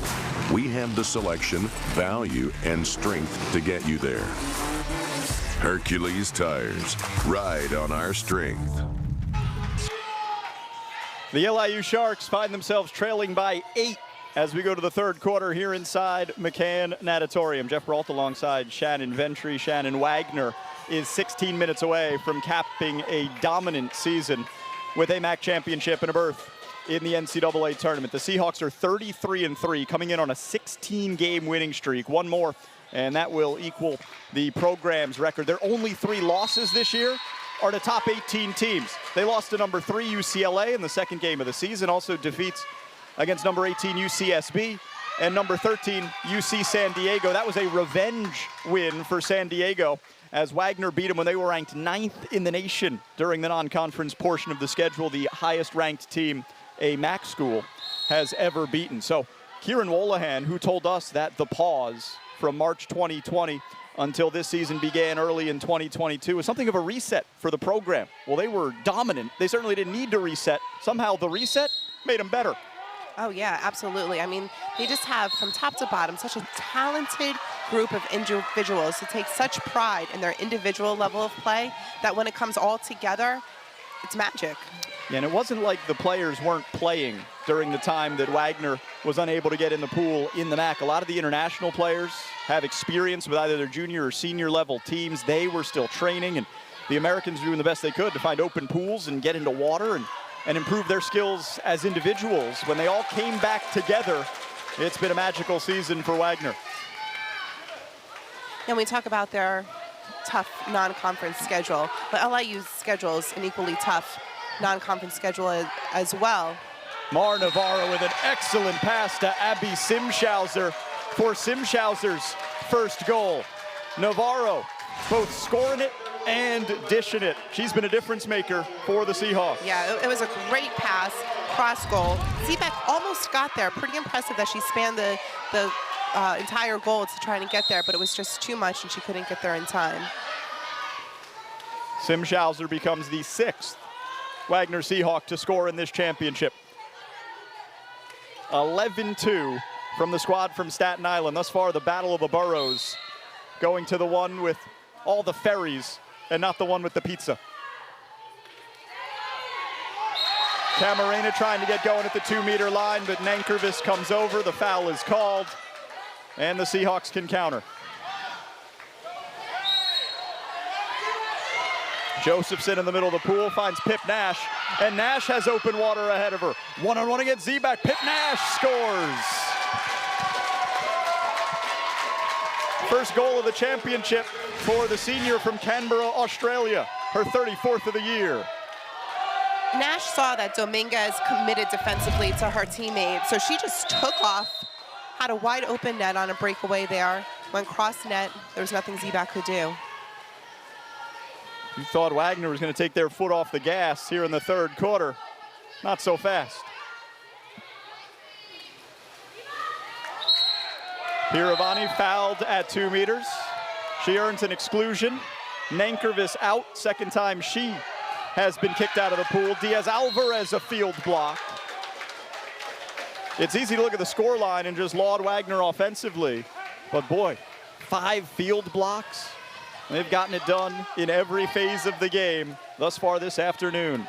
we have the selection, value, and strength to get you there. Hercules Tires. Ride on our strength. The LIU Sharks find themselves trailing by 8 as we go to the third quarter here inside McCann Natatorium. Jeff Brault alongside Shannon Ventry. Shannon, Wagner is 16 minutes away from capping a dominant season with a MAC championship and a berth in the NCAA tournament. The Seahawks are 33-3, coming in on a 16-game winning streak. One more, and that will equal the program's record. Their only 3 losses this year are to top 18 teams. They lost to number 3 UCLA in the second game of the season, also defeats against number 18 UCSB and number 13 UC San Diego. That was a revenge win for San Diego as Wagner beat them when they were ranked 9th in the nation during the non-conference portion of the schedule, the highest ranked team a MAC school has ever beaten. So Kieran Wolahan, who told us that the pause from March 2020 until this season began early in 2022 was something of a reset for the program. Well, they were dominant. They certainly didn't need to reset. Somehow the reset made them better. Oh, yeah, absolutely. I mean, they just have, from top to bottom, such a talented group of individuals who take such pride in their individual level of play that when it comes all together, it's magic. Yeah, and it wasn't like the players weren't playing during the time that Wagner was unable to get in the pool in the MAC. A lot of the international players have experience with either their junior or senior level teams. They were still training, and the Americans were doing the best they could to find open pools and get into water and improve their skills as individuals. When they all came back together, it's been a magical season for Wagner. And we talk about their tough non-conference schedule, but LIU's schedule is an equally tough non-conference schedule as well. Mar Navarro with an excellent pass to Abby Simschauser for Simschauser's first goal. Navarro both scoring it and dishing it. She's been a difference maker for the Seahawks. Yeah, it was a great pass, cross goal. Zebek almost got there. Pretty impressive that she spanned the entire goal to try and get there, but it was just too much and she couldn't get there in time. Simschauser becomes the 6th Wagner Seahawk to score in this championship. 11-2 from the squad from Staten Island. Thus far, the Battle of the Boroughs going to the one with all the ferries and not the one with the pizza. Camarena trying to get going at the 2-meter line, but Nankervis comes over. The foul is called, and the Seahawks can counter. Josephson in the middle of the pool finds Pip Nash, and Nash has open water ahead of her. One-on-one against Zebak. Pip Nash scores. First goal of the championship for the senior from Canberra, Australia, her 34th of the year. Nash saw that Dominguez committed defensively to her teammate, so she just took off, had a wide open net on a breakaway there, went cross net. There was nothing Zebak could do. You thought Wagner was going to take their foot off the gas here in the third quarter. Not so fast. Piravani fouled at 2 meters. She earns an exclusion. Nankervis out, second time she has been kicked out of the pool. Diaz-Alvarez a field block. It's easy to look at the score line and just laud Wagner offensively, but boy, 5 field blocks. They've gotten it done in every phase of the game thus far this afternoon.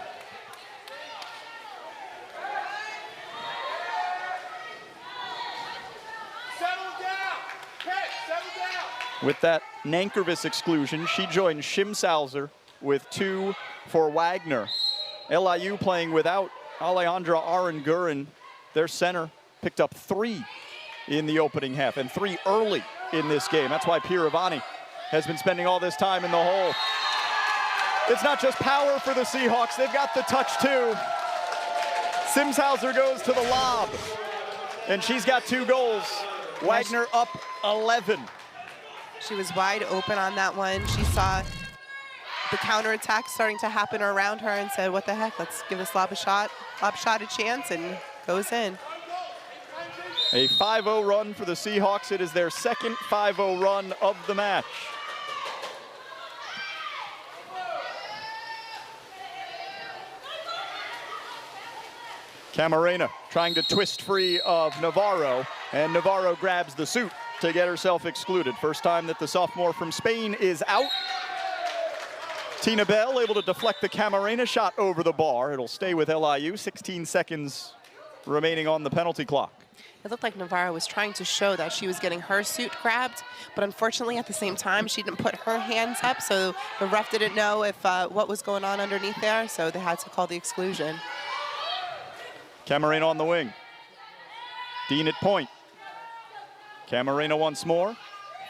With that Nankervis exclusion, she joined Shimsalzer with 2 for Wagner. LIU playing without Alejandra Aranguren. Their center picked up 3 in the opening half and 3 early in this game. That's why Piravani has been spending all this time in the hole. It's not just power for the Seahawks, they've got the touch too. Simshauser goes to the lob, and she's got 2 goals. Wagner up 11. She was wide open on that one. She saw the counterattack starting to happen around her and said, what the heck, let's give this lob shot a chance, and goes in. A 5-0 run for the Seahawks. It is their second 5-0 run of the match. Camarena trying to twist free of Navarro, and Navarro grabs the suit to get herself excluded. First time that the sophomore from Spain is out. Tina Bell able to deflect the Camarena shot over the bar. It'll stay with LIU. 16 seconds remaining on the penalty clock. It looked like Navarro was trying to show that she was getting her suit grabbed, but unfortunately at the same time she didn't put her hands up, so the ref didn't know if what was going on underneath there, so they had to call the exclusion. Camarena on the wing. Dean at point. Camarena once more.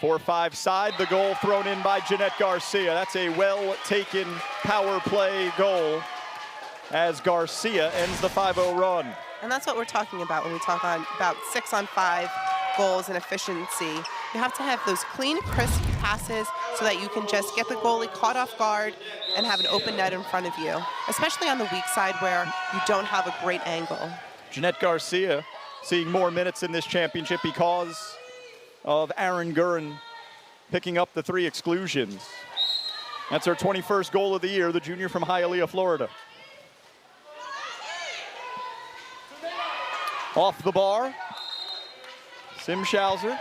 4-5 side, the goal thrown in by Jeanette Garcia. That's a well-taken power play goal as Garcia ends the 5-0 run. And that's what we're talking about when we talk about 6-on-5 goals and efficiency. You have to have those clean, crisp passes so that you can just get the goalie caught off guard and have an open net in front of you, especially on the weak side where you don't have a great angle. Jeanette Garcia seeing more minutes in this championship because of Aaron Gurin picking up the 3 exclusions. That's her 21st goal of the year, the junior from Hialeah, Florida. Off the bar, Simschauser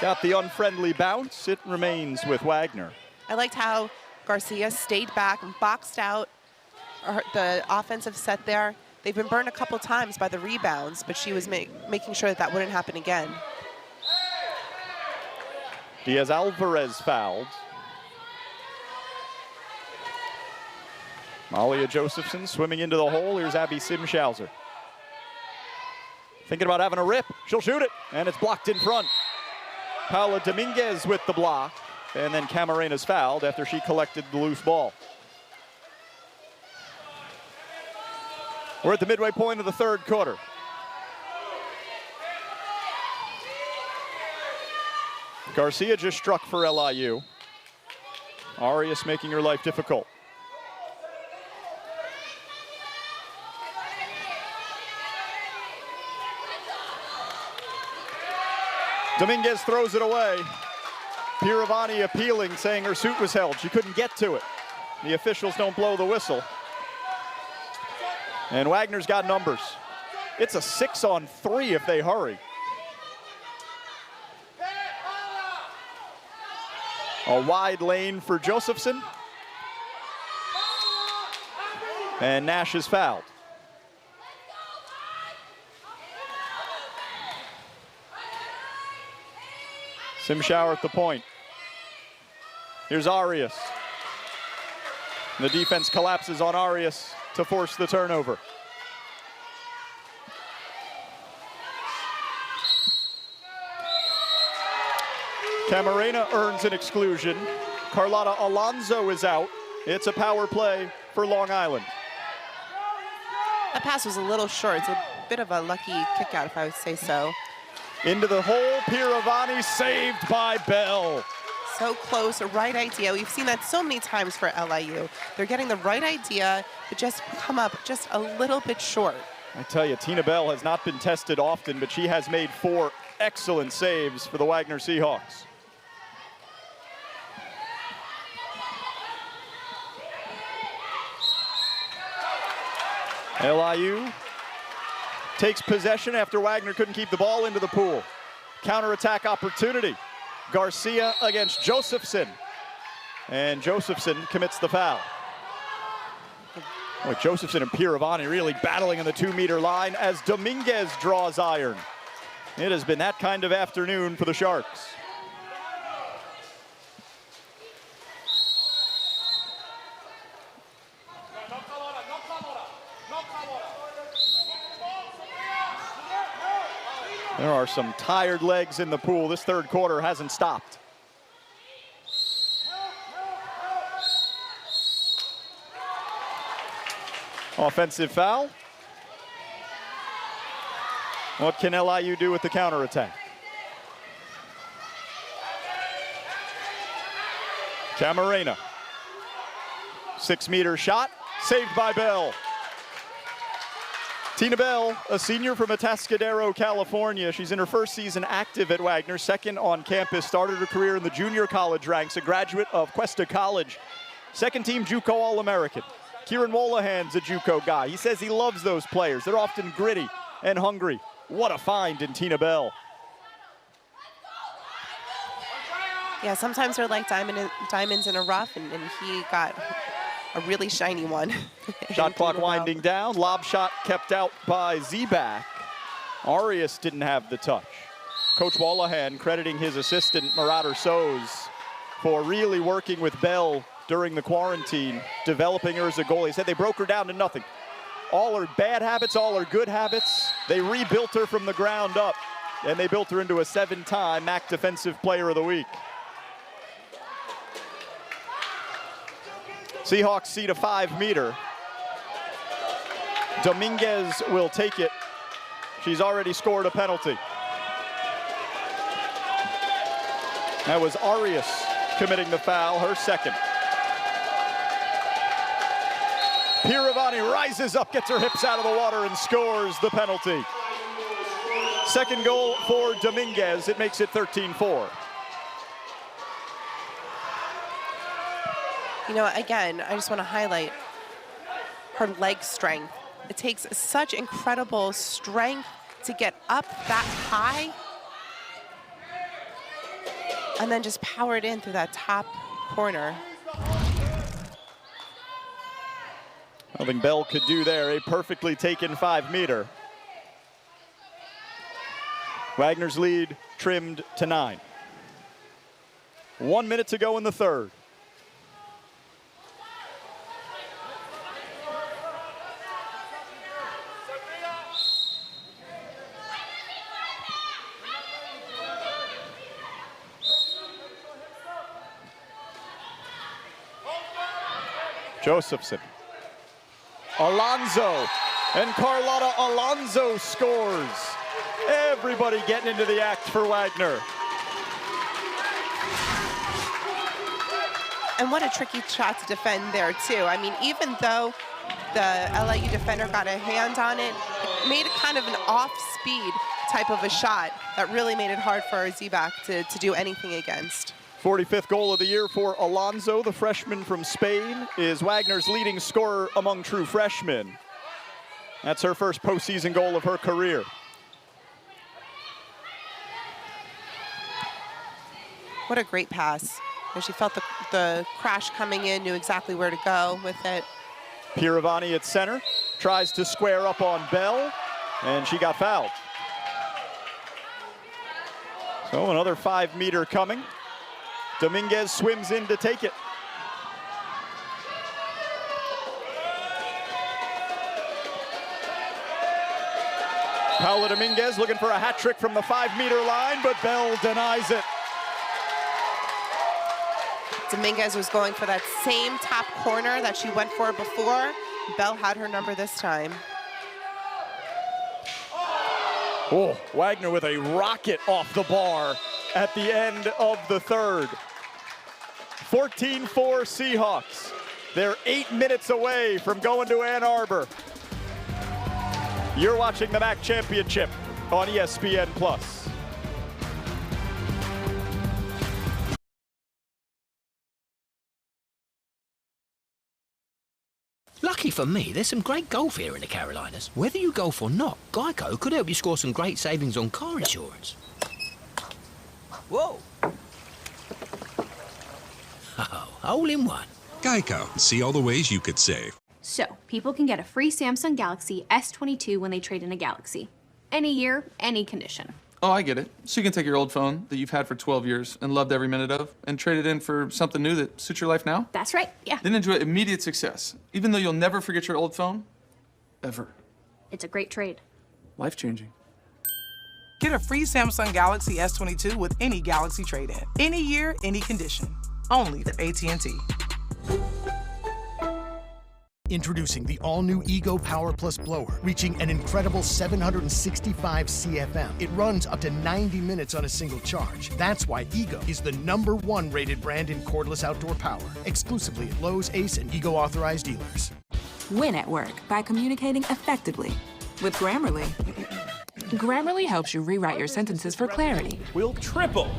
got the unfriendly bounce. It remains with Wagner. I liked how Garcia stayed back and boxed out the offensive set there. They've been burned a couple times by the rebounds, but she was making sure that wouldn't happen again. Diaz Alvarez fouled. Malia Josephson swimming into the hole. Here's Abby Simschauser. Thinking about having a rip. She'll shoot it, and it's blocked in front. Paula Dominguez with the block, and then Camarena's fouled after she collected the loose ball. We're at the midway point of the third quarter. Garcia just struck for LIU. Arias making her life difficult. Dominguez throws it away. Piravani appealing, saying her suit was held. She couldn't get to it. The officials don't blow the whistle. And Wagner's got numbers. It's a 6-on-3 if they hurry. A wide lane for Josephson. And Nash is fouled. Simschauer at the point. Here's Arias. The defense collapses on Arias to force the turnover. Camarena earns an exclusion. Carlotta Alonso is out. It's a power play for Long Island. That pass was a little short. It's a bit of a lucky kick out, if I would say so. Into the hole, Piravani saved by Bell. So close, a right idea. We've seen that so many times for LIU. They're getting the right idea, but just come up just a little bit short. I tell you, Tina Bell has not been tested often, but she has made 4 excellent saves for the Wagner Seahawks. LIU takes possession after Wagner couldn't keep the ball into the pool. Counterattack opportunity. Garcia against Josephson. And Josephson commits the foul. Boy, Josephson and Piravani really battling on the 2-meter line as Dominguez draws iron. It has been that kind of afternoon for the Sharks. There are some tired legs in the pool. This third quarter hasn't stopped. Offensive foul. What can LIU do with the counterattack? Camarena. 6-meter shot, saved by Bell. Tina Bell, a senior from Atascadero, California. She's in her first season active at Wagner, second on campus, started her career in the junior college ranks, a graduate of Cuesta College, second team JUCO All-American. Kieran Wolahan's a JUCO guy. He says he loves those players. They're often gritty and hungry. What a find in Tina Bell. Yeah, sometimes they're like diamonds in a rough, and he got a really shiny one. Shot clock winding down. Lob shot kept out by Zebak. Arias didn't have the touch. Coach Wolahan crediting his assistant, Marauder Sows, for really working with Bell during the quarantine, developing her as a goalie. He said they broke her down to nothing. All her bad habits, all her good habits. They rebuilt her from the ground up, and they built her into a 7-time MAC Defensive Player of the Week. Seahawks seat a 5-meter. Dominguez will take it. She's already scored a penalty. That was Arias committing the foul, her second. Piravani rises up, gets her hips out of the water, and scores the penalty. Second goal for Dominguez. It makes it 13-4. You know, again, I just want to highlight her leg strength. It takes such incredible strength to get up that high and then just power it in through that top corner. Nothing Bell could do there, a perfectly taken 5-meter. Wagner's lead trimmed to 9. 1 minute to go in the third. Josephson. Alonso. And Carlotta Alonso scores. Everybody getting into the act for Wagner. And what a tricky shot to defend there, too. I mean, even though the LIU defender got a hand on it, it made it kind of an off-speed type of a shot that really made it hard for Zebak to do anything against. 45th goal of the year for Alonso, the freshman from Spain, is Wagner's leading scorer among true freshmen. That's her first postseason goal of her career. What a great pass. And she felt the crash coming in, knew exactly where to go with it. Piravani at center, tries to square up on Bell, and she got fouled. So another 5-meter coming. Dominguez swims in to take it. Paula Dominguez looking for a hat trick from the 5-meter line, but Bell denies it. Dominguez was going for that same top corner that she went for before. Bell had her number this time. Oh, Wagner with a rocket off the bar at the end of the third. 14-4 Seahawks. They're 8 minutes away from going to Ann Arbor. You're watching the MAC Championship on ESPN+. Lucky for me, there's some great golf here in the Carolinas. Whether you golf or not, Geico could help you score some great savings on car insurance. Whoa! Oh, all in one. Geico. See all the ways you could save. So, people can get a free Samsung Galaxy S22 when they trade in a Galaxy. Any year, any condition. Oh, I get it. So you can take your old phone that you've had for 12 years and loved every minute of and trade it in for something new that suits your life now? That's right, yeah. Then enjoy immediate success, even though you'll never forget your old phone, ever. It's a great trade. Life-changing. Get a free Samsung Galaxy S22 with any Galaxy trade-in. Any year, any condition. Only at AT&T. Introducing the all-new Ego Power Plus blower, reaching an incredible 765 CFM. It runs up to 90 minutes on a single charge. That's why Ego is the #1 rated brand in cordless outdoor power, exclusively at Lowe's, Ace, and Ego authorized dealers. Win at work by communicating effectively with Grammarly. Grammarly helps you rewrite your sentences for clarity. Will triple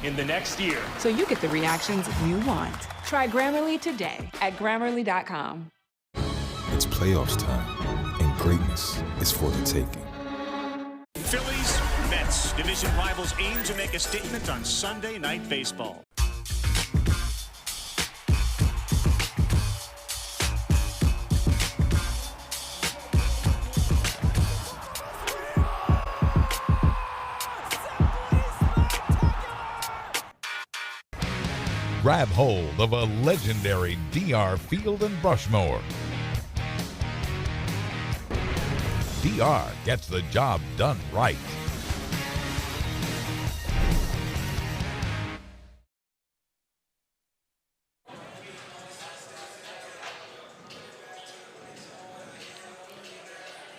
in the next year, so you get the reactions you want. Try Grammarly today at Grammarly.com. It's playoffs time, and greatness is for the taking. Phillies, Mets, division rivals aim to make a statement on Sunday Night Baseball. Grab hold of a legendary DR Field and Brush mower. DR gets the job done right.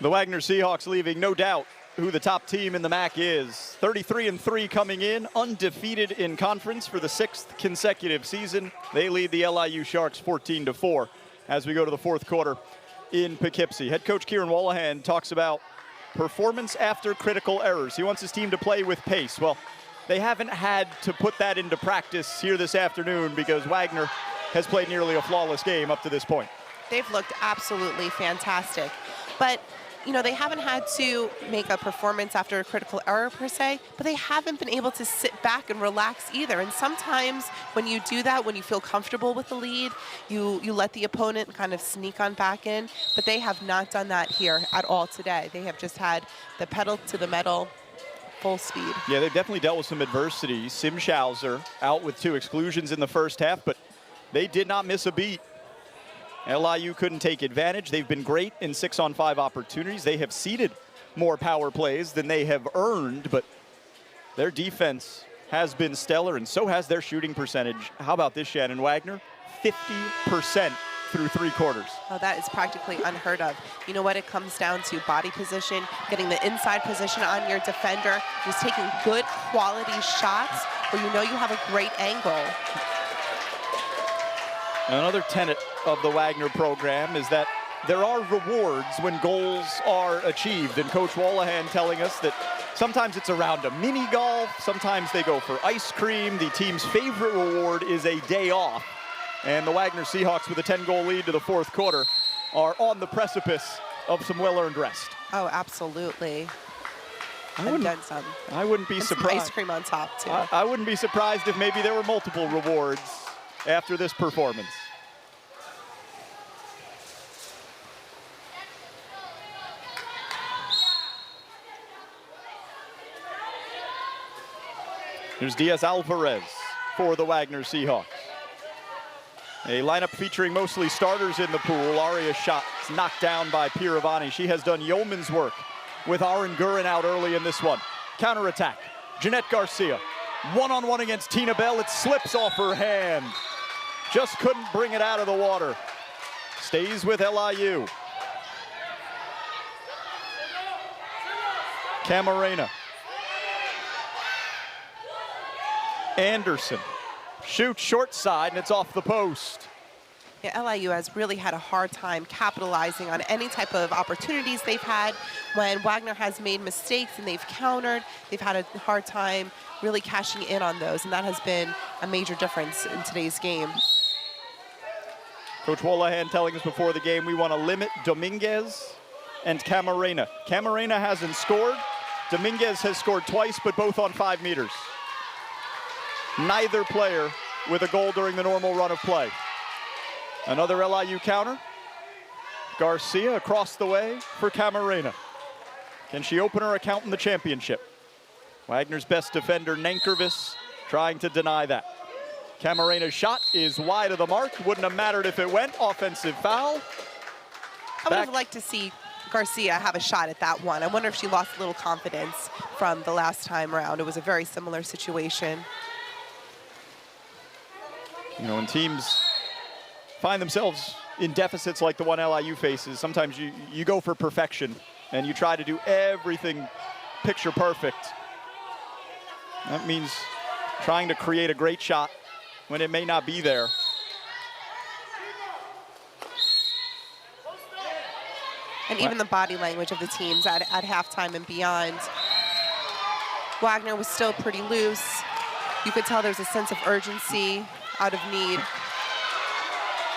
The Wagner Seahawks leaving no doubt who the top team in the MAC is. 33-3 coming in, undefeated in conference for the 6th consecutive season. They lead the LIU Sharks 14-4 as we go to the 4th quarter in Poughkeepsie. Head coach Kieran Wallahan talks about performance after critical errors. He wants his team to play with pace. Well, they haven't had to put that into practice here this afternoon because Wagner has played nearly a flawless game up to this point. They've looked absolutely fantastic. But you know, they haven't had to make a performance after a critical error per se, but they haven't been able to sit back and relax either. And sometimes when you do that, when you feel comfortable with the lead, you let the opponent kind of sneak on back in, but they have not done that here at all today. They have just had the pedal to the metal, full speed. Yeah, they've definitely dealt with some adversity. Simschauser out with 2 exclusions in the first half, but they did not miss a beat. LIU couldn't take advantage. They've been great in 6-on-5 opportunities. They have ceded more power plays than they have earned, but their defense has been stellar, and so has their shooting percentage. How about this, Shannon Wagner? 50% through 3 quarters. Oh, that is practically unheard of. You know what? It comes down to body position, getting the inside position on your defender, just taking good quality shots where you know you have a great angle. Another tenet of the Wagner program is that there are rewards when goals are achieved. And Coach Wallahan telling us that sometimes it's a round of mini golf, sometimes they go for ice cream. The team's favorite reward is a day off. And the Wagner Seahawks, with a 10-goal lead to the 4th quarter, are on the precipice of some well-earned rest. Oh, absolutely. I wouldn't be surprised. Some ice cream on top, too. I wouldn't be surprised if maybe there were multiple rewards after this performance. Here's Diaz Alvarez for the Wagner Seahawks. A lineup featuring mostly starters in the pool. Aria's shot is knocked down by Piravani. She has done yeoman's work with Aaron Gurin out early in this one. Counterattack. Jeanette Garcia. One-on-one against Tina Bell. It slips off her hand. Just couldn't bring it out of the water. Stays with LIU. Camarena. Anderson shoots short side, and it's off the post. Yeah, LIU has really had a hard time capitalizing on any type of opportunities they've had. When Wagner has made mistakes and they've countered, they've had a hard time really cashing in on those, and that has been a major difference in today's game. Coach Wallahan telling us before the game we want to limit Dominguez and Camarena. Camarena hasn't scored. Dominguez has scored twice, but both on 5 meters. Neither player with a goal during the normal run of play. Another LIU counter. Garcia across the way for Camarena. Can she open her account in the championship? Wagner's best defender, Nankervis, trying to deny that. Camarena's shot is wide of the mark. Wouldn't have mattered if it went. Offensive foul. I would have liked to see Garcia have a shot at that one. I wonder if she lost a little confidence from the last time around. It was a very similar situation. You know, when teams find themselves in deficits like the one LIU faces, sometimes you go for perfection and you try to do everything picture perfect. That means trying to create a great shot when it may not be there. And even the body language of the teams at halftime and beyond. Wagner was still pretty loose. You could tell there's a sense of urgency, out of need.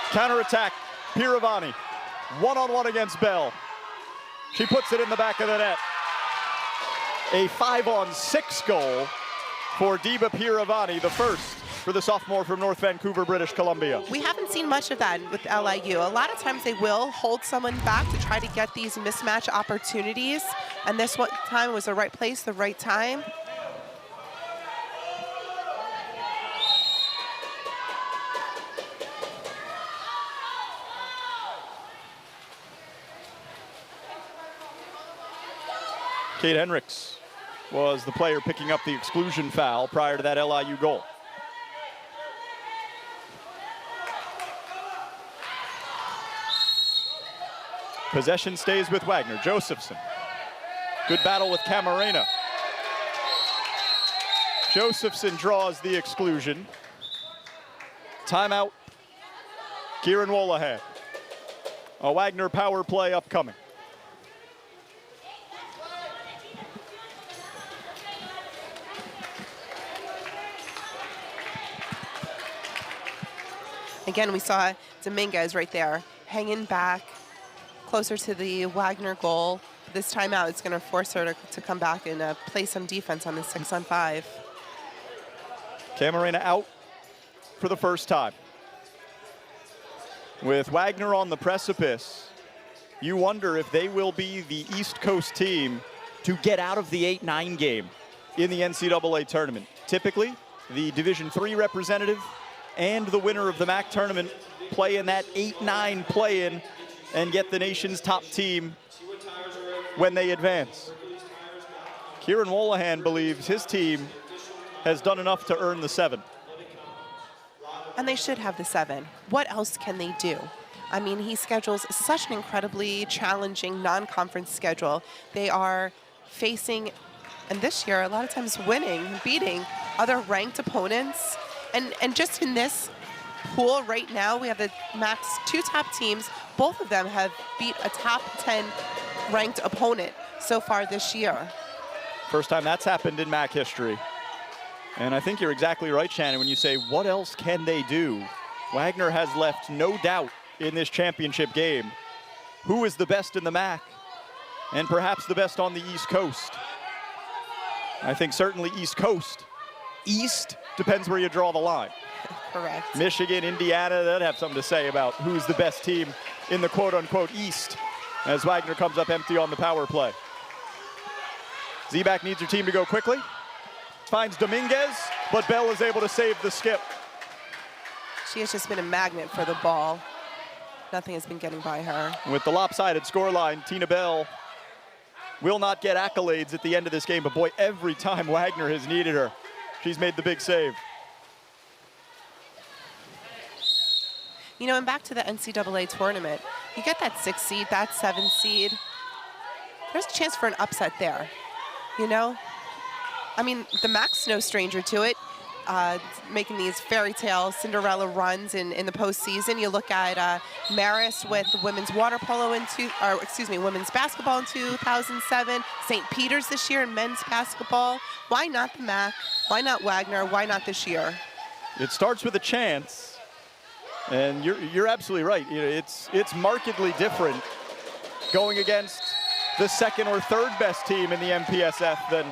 Counterattack, Piravani. One-on-one against Bell. She puts it in the back of the net. A 5-on-6 goal for Diba Piravani, the first for the sophomore from North Vancouver, British Columbia. We haven't seen much of that with LIU. A lot of times they will hold someone back to try to get these mismatch opportunities, and this one time was the right place, the right time. Kate Henricks was the player picking up the exclusion foul prior to that LIU goal. Possession stays with Wagner. Josephson. Good battle with Camarena. Josephson draws the exclusion. Timeout. Kieran Wolahan. A Wagner power play upcoming. Again, we saw Dominguez right there, hanging back closer to the Wagner goal. This timeout, it's going to force her to come back and play some defense on the 6-on-5. Camarena out for the first time. With Wagner on the precipice, you wonder if they will be the East Coast team to get out of the 8-9 game in the NCAA tournament. Typically, the Division III representative and the winner of the MAC tournament play in that 8-9 play-in and get the nation's top team when they advance. Kieran Wolahan believes his team has done enough to earn the 7. And they should have the 7. What else can they do? I mean, he schedules such an incredibly challenging non-conference schedule. They are facing, and this year, a lot of times winning, beating other ranked opponents. And just in this pool right now, we have the MAC's 2 top teams. Both of them have beat a top 10 ranked opponent so far this year. First time that's happened in MAC history. And I think you're exactly right, Shannon, when you say, what else can they do? Wagner has left no doubt in this championship game who is the best in the MAC and perhaps the best on the East Coast. I think certainly East Coast. East depends where you draw the line. Correct. Michigan, Indiana, they'd have something to say about who's the best team in the quote-unquote East as Wagner comes up empty on the power play. Zebak needs her team to go quickly. Finds Dominguez, but Bell is able to save the skip. She has just been a magnet for the ball. Nothing has been getting by her. With the lopsided scoreline, Tina Bell will not get accolades at the end of this game, but boy, every time Wagner has needed her, she's made the big save. You know, and back to the NCAA tournament, you get that 6 seed, that 7 seed. There's a chance for an upset there, you know? I mean, the MAC's no stranger to it, making these fairy tale Cinderella runs in the postseason. You look at Marist with women's water polo women's basketball in 2007, St. Peter's this year in men's basketball. Why not the MAC? Why not Wagner? Why not this year? It starts with a chance, and you're absolutely right. You know, it's markedly different going against the 2nd or 3rd best team in the MPSF than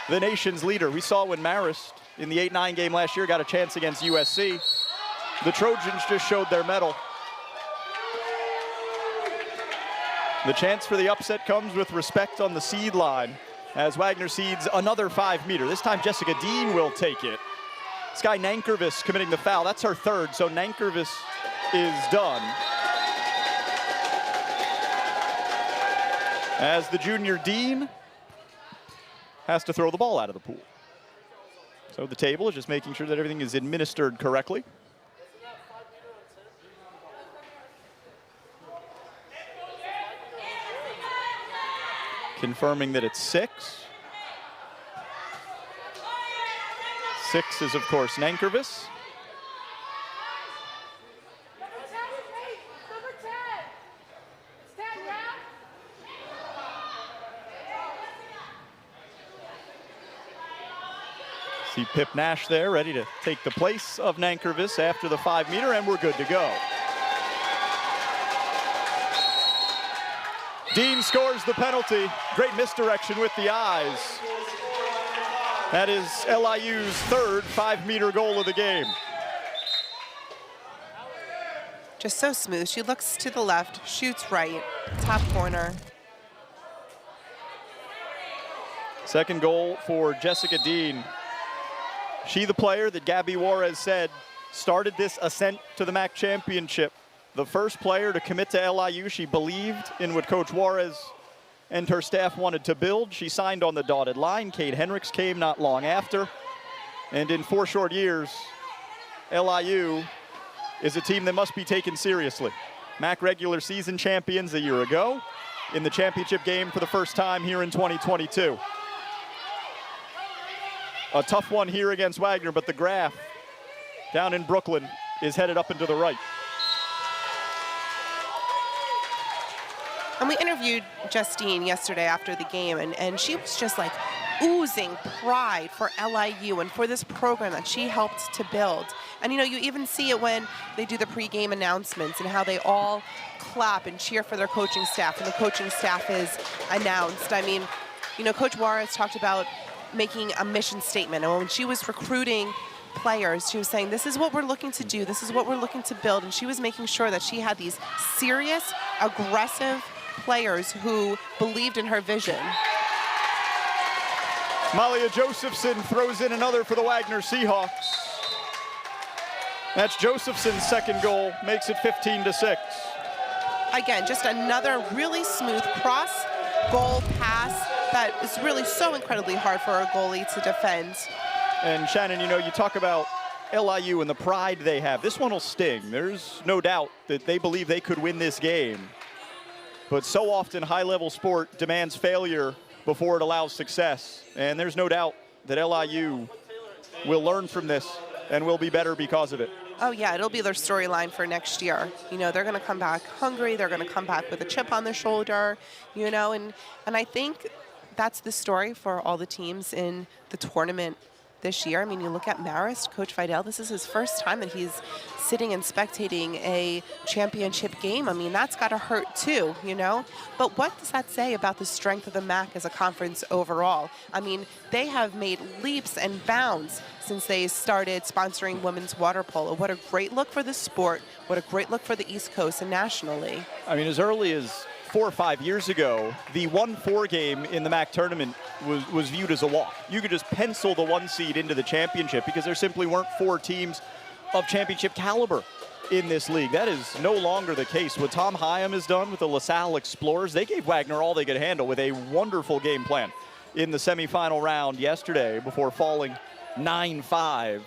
the nation's leader. We saw when Marist in the 8-9 game last year got a chance against USC. The Trojans just showed their mettle. The chance for the upset comes with respect on the seed line as Wagner seeds another 5-meter. This time Jessica Dean will take it. Sky Nankervis committing the foul. That's her 3rd, so Nankervis is done. As the junior Dean has to throw the ball out of the pool. So the table is just making sure that everything is administered correctly. Confirming that it's 6. 6 is, of course, Nankervis. See Pip Nash there, ready to take the place of Nankervis after the 5-meter, and we're good to go. Dean scores the penalty. Great misdirection with the eyes. That is LIU's third 5-meter goal of the game. Just so smooth. She looks to the left, shoots right, top corner. Second goal for Jessica Dean. She the player that Gabby Juarez said started this ascent to the MAC championship. The first player to commit to LIU. She believed in what Coach Juarez and her staff wanted to build. She signed on the dotted line. Kate Henricks came not long after. And in 4 short years, LIU is a team that must be taken seriously. MAC regular season champions a year ago, in the championship game for the first time here in 2022. A tough one here against Wagner, but the graph down in Brooklyn is headed up and to the right. And we interviewed Justine yesterday after the game, and she was just like oozing pride for LIU and for this program that she helped to build. And you know, you even see it when they do the pregame announcements and how they all clap and cheer for their coaching staff, and the coaching staff is announced. I mean, you know, Coach Juarez talked about making a mission statement, and when she was recruiting players, she was saying, this is what we're looking to do, this is what we're looking to build, and she was making sure that she had these serious, aggressive players who believed in her vision. Malia Josephson throws in another for the Wagner Seahawks. That's Josephson's second goal, makes it 15-6. Again, just another really smooth cross goal pass that is really so incredibly hard for a goalie to defend. And Shannon, you know, you talk about LIU and the pride they have. This one will sting. There's no doubt that they believe they could win this game. But so often high-level sport demands failure before it allows success. And there's no doubt that LIU will learn from this and will be better because of it. Oh yeah, it'll be their storyline for next year. You know, they're gonna come back hungry, they're gonna come back with a chip on their shoulder, you know, and I think that's the story for all the teams in the tournament this year. I mean, you look at Marist, Coach Fidel, this is his first time that he's sitting and spectating a championship game. I mean, that's gotta hurt too, you know? But what does that say about the strength of the MAC as a conference overall? I mean, they have made leaps and bounds since they started sponsoring women's water polo. What a great look for the sport. What a great look for the East Coast and nationally. I mean, as early as 4 or 5 years ago, the 1-4 game in the MAC tournament was viewed as a walk. You could just pencil the 1 seed into the championship because there simply weren't 4 teams of championship caliber in this league. That is no longer the case. What Tom Hyam has done with the LaSalle Explorers, they gave Wagner all they could handle with a wonderful game plan in the semifinal round yesterday before falling 9-5.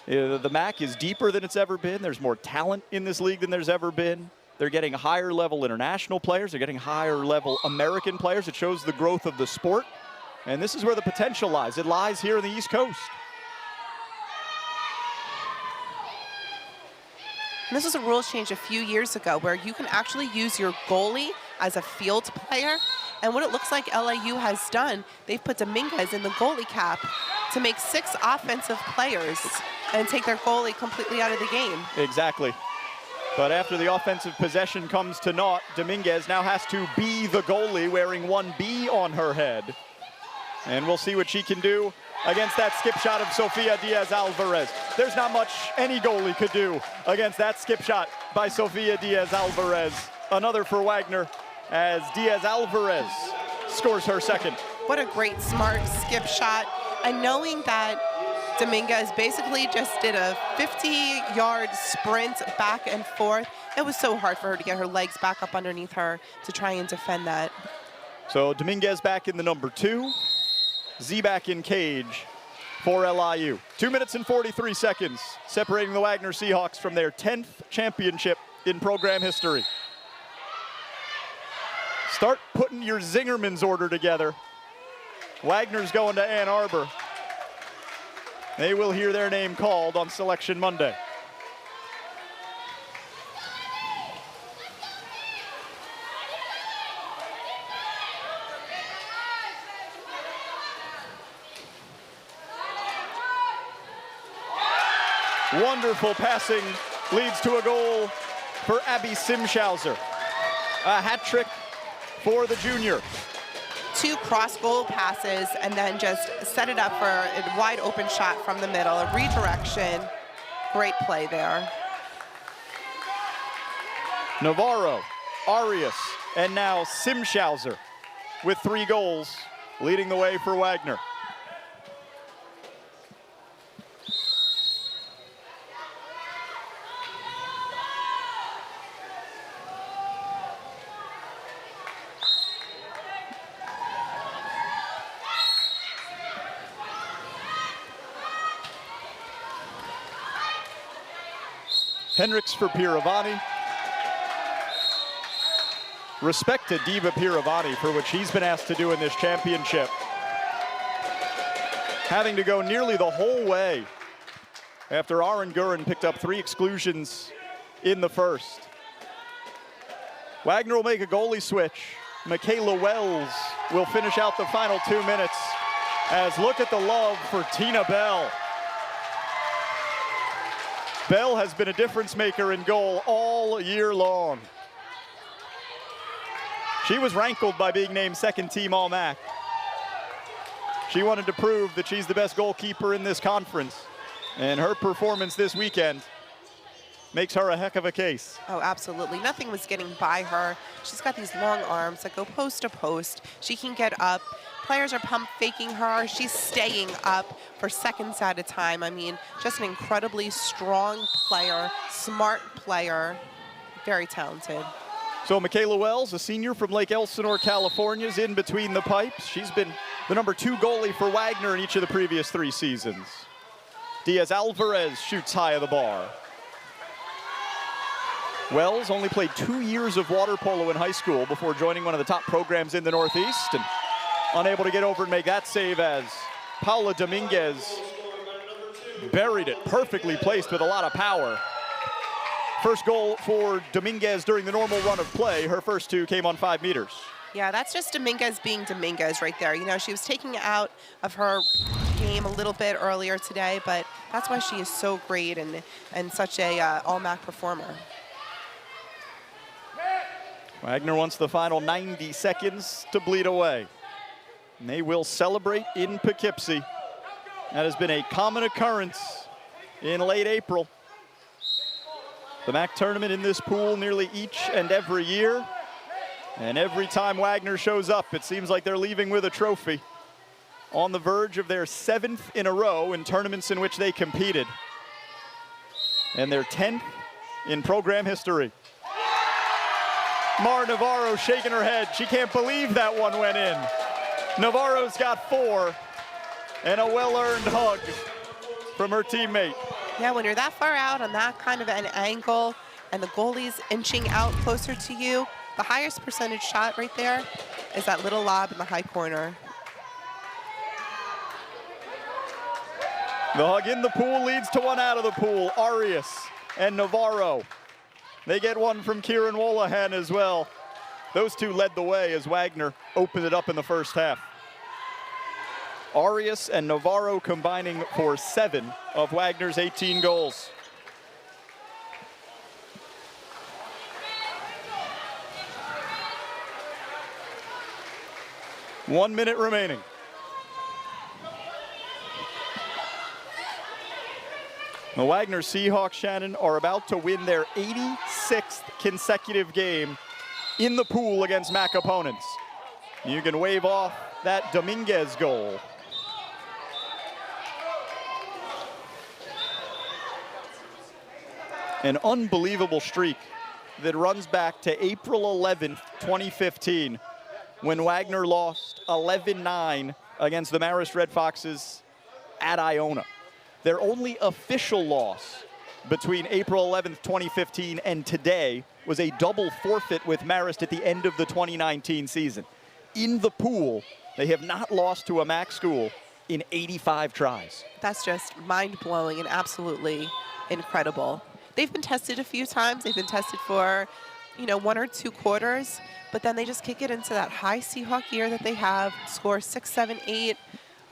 The MAC is deeper than it's ever been. There's more talent in this league than there's ever been. They're getting higher level international players. They're getting higher level American players. It shows the growth of the sport. And this is where the potential lies. It lies here in the East Coast. And this was a rules change a few years ago where you can actually use your goalie as a field player. And what it looks like LIU has done, they've put Dominguez in the goalie cap to make 6 offensive players and take their goalie completely out of the game. Exactly. But after the offensive possession comes to naught, Dominguez now has to be the goalie wearing 1B on her head. And we'll see what she can do against that skip shot of Sofia Diaz-Alvarez. There's not much any goalie could do against that skip shot by Sofia Diaz-Alvarez. Another for Wagner as Diaz-Alvarez scores her second. What a great, smart skip shot. And knowing that Dominguez basically just did a 50-yard sprint back and forth. It was so hard for her to get her legs back up underneath her to try and defend that. So Dominguez back in the number 2. Z back in cage for LIU. 2 minutes and 43 seconds separating the Wagner Seahawks from their 10th championship in program history. Start putting your Zingerman's order together. Wagner's going to Ann Arbor. They will hear their name called on Selection Monday. Wonderful passing leads to a goal for Abby Simschauser. A hat trick for the junior. 2 cross-goal passes and then just set it up for a wide open shot from the middle, a redirection. Great play there. Navarro, Arias, and now Simschauser with 3 goals, leading the way for Wagner. Hendricks for Piravani. Respect to Diva Piravani for what she's been asked to do in this championship. Having to go nearly the whole way after Aaron Gurin picked up 3 exclusions in the first. Wagner will make a goalie switch. Michaela Wells will finish out the final 2 minutes. As look at the love for Tina Bell. Bell has been a difference maker in goal all year long. She was rankled by being named second team All-MAC. She wanted to prove that she's the best goalkeeper in this conference. And her performance this weekend makes her a heck of a case. Oh, absolutely. Nothing was getting by her. She's got these long arms that go post to post. She can get up. Players are pump faking her. She's staying up for seconds at a time. I mean, just an incredibly strong player, smart player, very talented. So Michaela Wells, a senior from Lake Elsinore, California, is in between the pipes. She's been the number 2 goalie for Wagner in each of the previous 3 seasons. Diaz Alvarez shoots high of the bar. Wells only played 2 years of water polo in high school before joining one of the top programs in the Northeast, and unable to get over and make that save as Paula Dominguez buried it, perfectly placed with a lot of power. First goal for Dominguez during the normal run of play. Her first 2 came on 5 meters. Yeah, that's just Dominguez being Dominguez right there. You know, she was taking out of her game a little bit earlier today, but that's why she is so great and such a All-MAC performer. Wagner wants the final 90 seconds to bleed away. And they will celebrate in Poughkeepsie. That has been a common occurrence in late April. The MAC tournament in this pool nearly each and every year. And every time Wagner shows up, it seems like they're leaving with a trophy. On the verge of their 7th in a row in tournaments in which they competed. And their 10th in program history. Mar Navarro shaking her head. She can't believe that one went in. Navarro's got 4, and a well-earned hug from her teammate. Yeah, when you're that far out on that kind of an angle and the goalie's inching out closer to you, the highest percentage shot right there is that little lob in the high corner. The hug in the pool leads to one out of the pool. Arias and Navarro. They get one from Kieran Wolahan as well. Those 2 led the way as Wagner opened it up in the first half. Arias and Navarro combining for 7 of Wagner's 18 goals. One minute remaining. The Wagner Seahawks, Shannon, are about to win their 86th consecutive game in the pool against MAC opponents. You can wave off that Dominguez goal. An unbelievable streak that runs back to April 11th, 2015, when Wagner lost 11-9 against the Marist Red Foxes at Iona. Their only official loss between April 11th, 2015 and today was a double forfeit with Marist at the end of the 2019 season. In the pool, they have not lost to a MAC school in 85 tries. That's just mind-blowing and absolutely incredible. They've been tested a few times. They've been tested for, 1 or 2 quarters, but then they just kick it into that high Seahawk year that they have, score 6, 7, 8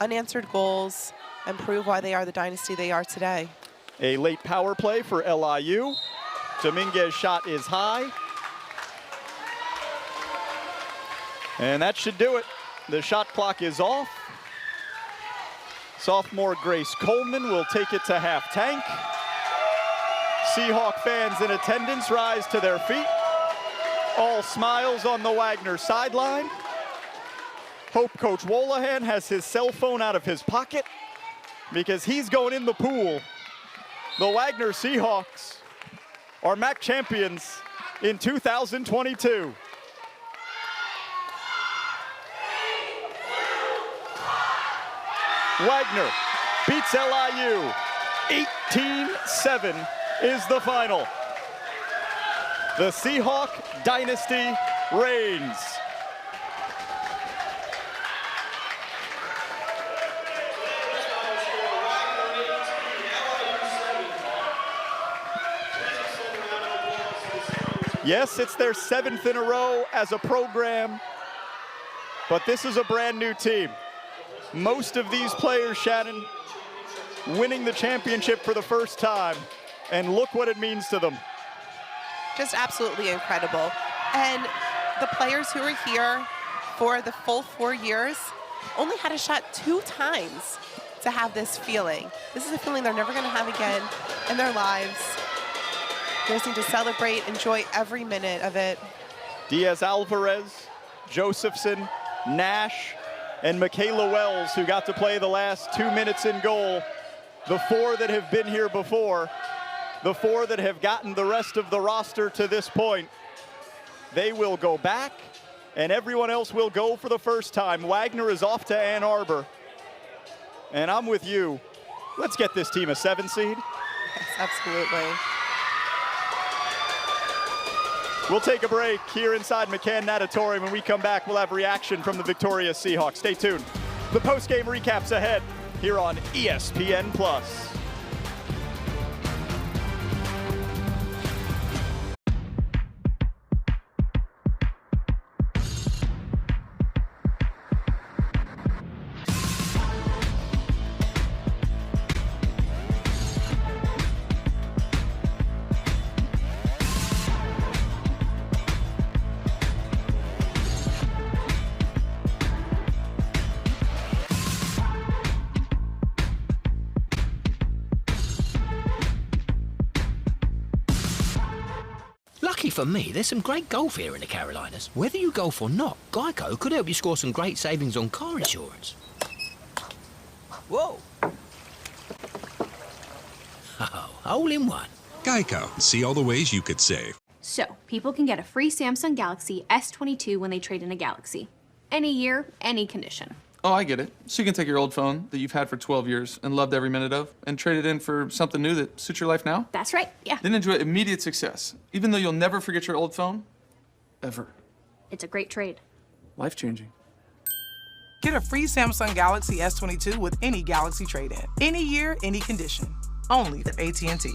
unanswered goals, and prove why they are the dynasty they are today. A late power play for LIU. Dominguez shot is high. And that should do it. The shot clock is off. Sophomore Grace Coleman will take it to half tank. Seahawk fans in attendance rise to their feet. All smiles on the Wagner sideline. Hope Coach Wolahan has his cell phone out of his pocket because he's going in the pool. The Wagner Seahawks are MAC champions in 2022. Wagner beats LIU. 18-7 is the final. The Seahawk dynasty reigns. Yes, it's their 7th in a row as a program, but this is a brand new team. Most of these players, Shannon, winning the championship for the first time, and look what it means to them. Just absolutely incredible. And the players who were here for the full 4 years only had a shot 2 times to have this feeling. This is a feeling they're never going to have again in their lives. They just need to celebrate, enjoy every minute of it. Diaz-Alvarez, Josephson, Nash, and Michaela Wells, who got to play the last 2 minutes in goal. The 4 that have been here before, the 4 that have gotten the rest of the roster to this point. They will go back, and everyone else will go for the first time. Wagner is off to Ann Arbor, and I'm with you. Let's get this team a 7 seed. Yes, absolutely. We'll take a break here inside McCann Natatorium. When we come back, we'll have reaction from the victorious Seahawks. Stay tuned. The post-game recaps ahead here on ESPN+. Lucky for me, there's some great golf here in the Carolinas. Whether you golf or not, Geico could help you score some great savings on car insurance. Whoa! Oh, all in one. Geico. See all the ways you could save. So, people can get a free Samsung Galaxy S22 when they trade in a Galaxy. Any year, any condition. Oh, I get it. So you can take your old phone that you've had for 12 years and loved every minute of and trade it in for something new that suits your life now? That's right, yeah. Then enjoy immediate success, even though you'll never forget your old phone, ever. It's a great trade. Life-changing. Get a free Samsung Galaxy S22 with any Galaxy trade-in. Any year, any condition. Only at AT&T.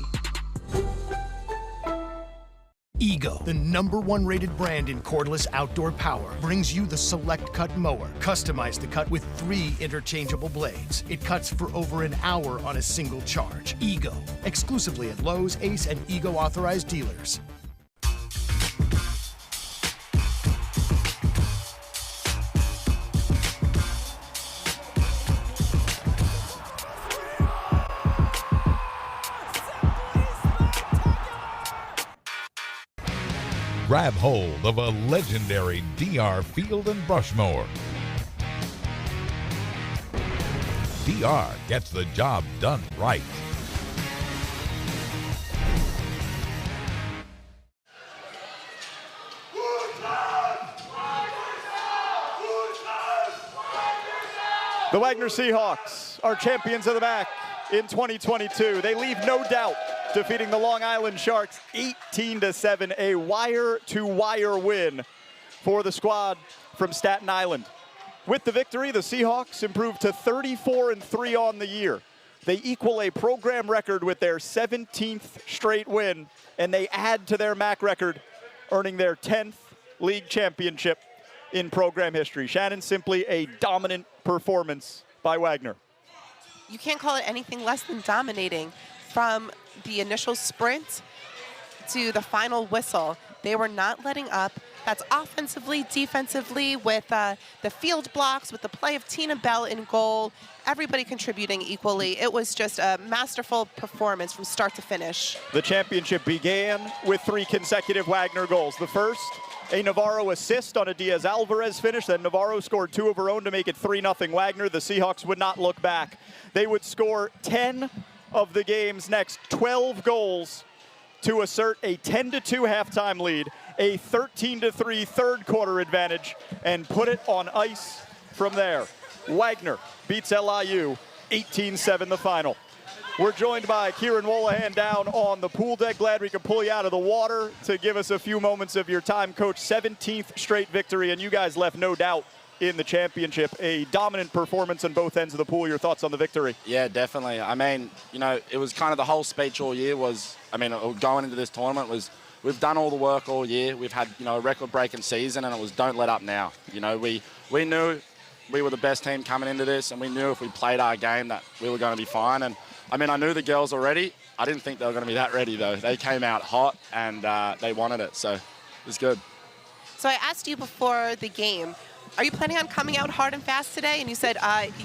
Ego, the #1 rated brand in cordless outdoor power, brings you the Select Cut mower. Customize the cut with 3 interchangeable blades. It cuts for over an hour on a single charge. Ego, exclusively at Lowe's, Ace, and Ego authorized dealers. Grab hold of a legendary DR Field and Brush mower. DR gets the job done right. The Wagner Seahawks are champions of the MAC in 2022. They leave no doubt, defeating the Long Island Sharks 18-7, a wire-to-wire win for the squad from Staten Island. With the victory, the Seahawks improved to 34-3 on the year. They equal a program record with their 17th straight win, and they add to their MAC record, earning their 10th league championship in program history. Shannon, simply a dominant performance by Wagner. You can't call it anything less than dominating. From the initial sprint to the final whistle, they were not letting up. That's offensively, defensively, with the field blocks, with the play of Tina Bell in goal, everybody contributing equally. It was just a masterful performance from start to finish. The championship began with 3 consecutive Wagner goals. The first, a Navarro assist on a Diaz-Alvarez finish. Then Navarro scored 2 of her own to make it 3-0 Wagner. The Seahawks would not look back. They would score 10 of the game's next 12 goals to assert a 10-2 halftime lead, a 13-3 third quarter advantage, and put it on ice from there. Wagner beats LIU 18-7 the final. We're joined by Kieran Wolahan down on the pool deck. Glad we could pull you out of the water to give us a few moments of your time. Coach, 17th straight victory, and you guys left no doubt in the championship. A dominant performance on both ends of the pool. Your thoughts on the victory? Yeah, definitely. I mean, you know, it was kind of the whole speech all year was, I mean, going into this tournament was, we've done all the work all year. We've had, you know, a record-breaking season, and it was don't let up now. You know, we knew we were the best team coming into this, and we knew if we played our game that we were going to be fine. And I mean, I knew the girls already. I didn't think they were going to be that ready, though. They came out hot, and they wanted it, so it was good. So I asked you before the game, are you planning on coming out hard and fast today? And you said,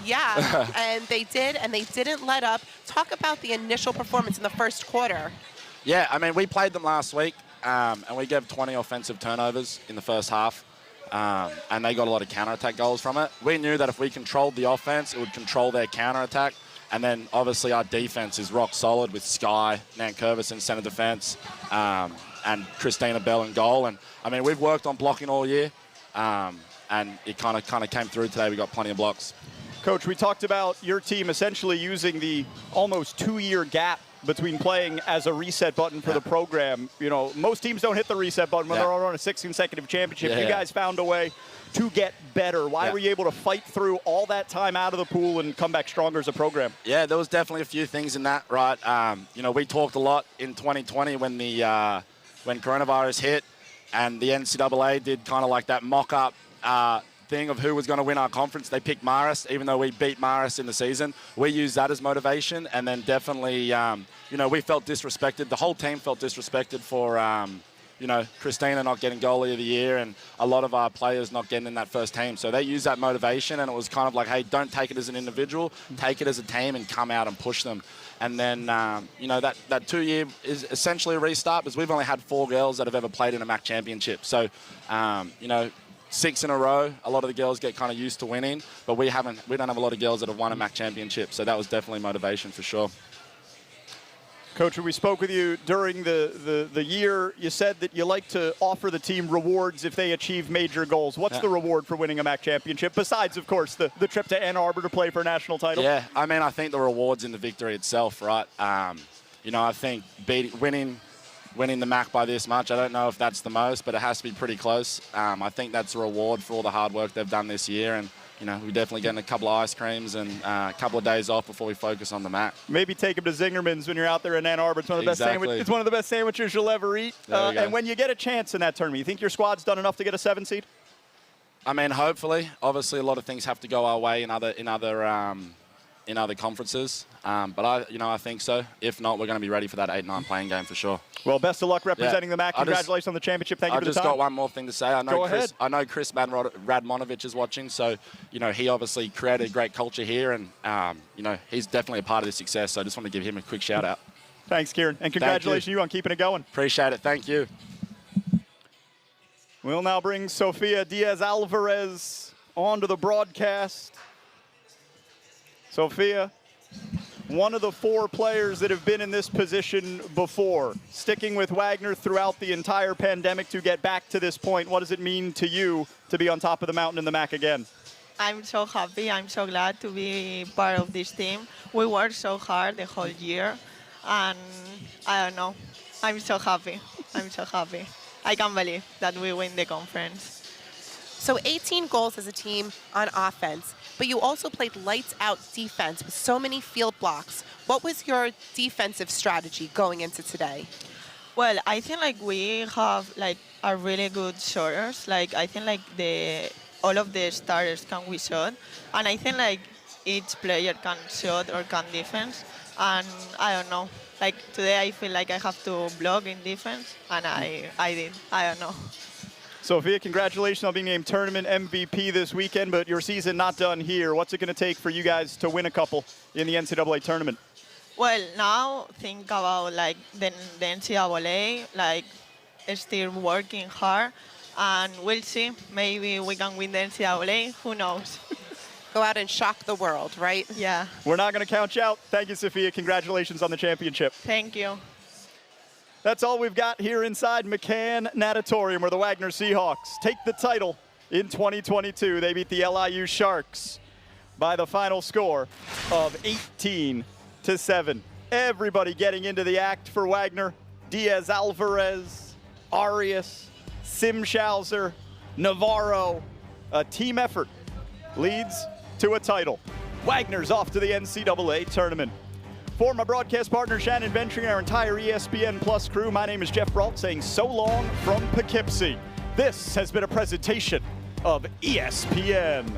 yeah, and they did, and they didn't let up. Talk about the initial performance in the first quarter. Yeah, I mean, we played them last week, and we gave 20 offensive turnovers in the first half, and they got a lot of counterattack goals from it. We knew that if we controlled the offense, it would control their counterattack. And then, obviously, our defense is rock solid with Ncaa, Ncaa in center defense, and Christina Bell in goal. And, I mean, we've worked on blocking all year, and it kind of came through today. We got plenty of blocks. Coach, we talked about your team essentially using the almost 2-year gap between playing as a reset button for the program. You know, most teams don't hit the reset button when they're on a 6 consecutive championship. You guys found a way to get better. Why were you able to fight through all that time out of the pool and come back stronger as a program? Yeah, there was definitely a few things in that, right? You know, we talked a lot in 2020 when the when coronavirus hit, and the NCAA did kind of like that mock-up thing of who was going to win our conference. They picked Marist, even though we beat Marist in the season. We used that as motivation, and then definitely, you know, we felt disrespected. The whole team felt disrespected for, you know, Christina not getting goalie of the year and a lot of our players not getting in that first team. So they used that motivation, and it was kind of like, hey, don't take it as an individual, take it as a team and come out and push them. And then, you know, that 2-year is essentially a restart because we've only had 4 girls that have ever played in a MAC championship. So, you know, 6 in a row, a lot of the girls get kind of used to winning, but we don't have a lot of girls that have won a MAC championship. So that was definitely motivation for sure. Coach, when we spoke with you during the year, you said that you like to offer the team rewards if they achieve major goals. What's the reward for winning a MAC championship, besides, of course, the trip to Ann Arbor to play for a national title? Yeah, I mean, I think the reward's in the victory itself, right? You know, I think winning the MAC by this much, I don't know if that's the most, but it has to be pretty close. I think that's a reward for all the hard work they've done this year, and you know, we're definitely getting a couple of ice creams and a couple of days off before we focus on the MAC. Maybe take them to Zingerman's when you're out there in Ann Arbor. It's one of the best it's one of the best sandwiches you'll ever eat. And when you get a chance in that tournament, you think your squad's done enough to get a 7 seed? I mean, hopefully. Obviously, a lot of things have to go our way in other conferences. But I think so. If not, we're going to be ready for that 8-9 playing game for sure. Well, best of luck representing the MAC. Congratulations on the championship. Thank you for the time. I just got one more thing to say. I know Chris Radmonovich is watching, so you know he obviously created a great culture here, and you know he's definitely a part of the success. So I just want to give him a quick shout out. Thanks, Kieran, and congratulations you on keeping it going. Appreciate it. Thank you. We'll now bring Sofia Diaz-Alvarez onto the broadcast. Sofia, one of the 4 players that have been in this position before, sticking with Wagner throughout the entire pandemic to get back to this point. What does it mean to you to be on top of the mountain in the MAC again? I'm so happy. I'm so glad to be part of this team. We worked so hard the whole year, and I don't know. I'm so happy. I'm so happy. I can't believe that we win the conference. So 18 goals as a team on offense, but you also played lights-out defense with so many field blocks. What was your defensive strategy going into today? Well, I think like we have like a really good shooters. Like I think like all of the starters can we shoot, and I think like each player can shoot or can defense. And I don't know. Like today, I feel like I have to block in defense, and I did. I don't know. Sophia, congratulations on being named tournament MVP this weekend, but your season not done here. What's it going to take for you guys to win a couple in the NCAA tournament? Well, now think about like the NCAA, like still working hard, and we'll see. Maybe we can win the NCAA. Who knows? Go out and shock the world, right? Yeah. We're not going to count you out. Thank you, Sophia. Congratulations on the championship. Thank you. That's all we've got here inside McCann Natatorium, where the Wagner Seahawks take the title in 2022. They beat the LIU Sharks by the final score of 18-7. Everybody getting into the act for Wagner. Diaz Alvarez, Arias, Simschauser, Navarro. A team effort leads to a title. Wagner's off to the NCAA tournament. For my broadcast partner, Shannon Ventry, and our entire ESPN Plus crew, my name is Jeff Brault saying so long from Poughkeepsie. This has been a presentation of ESPN.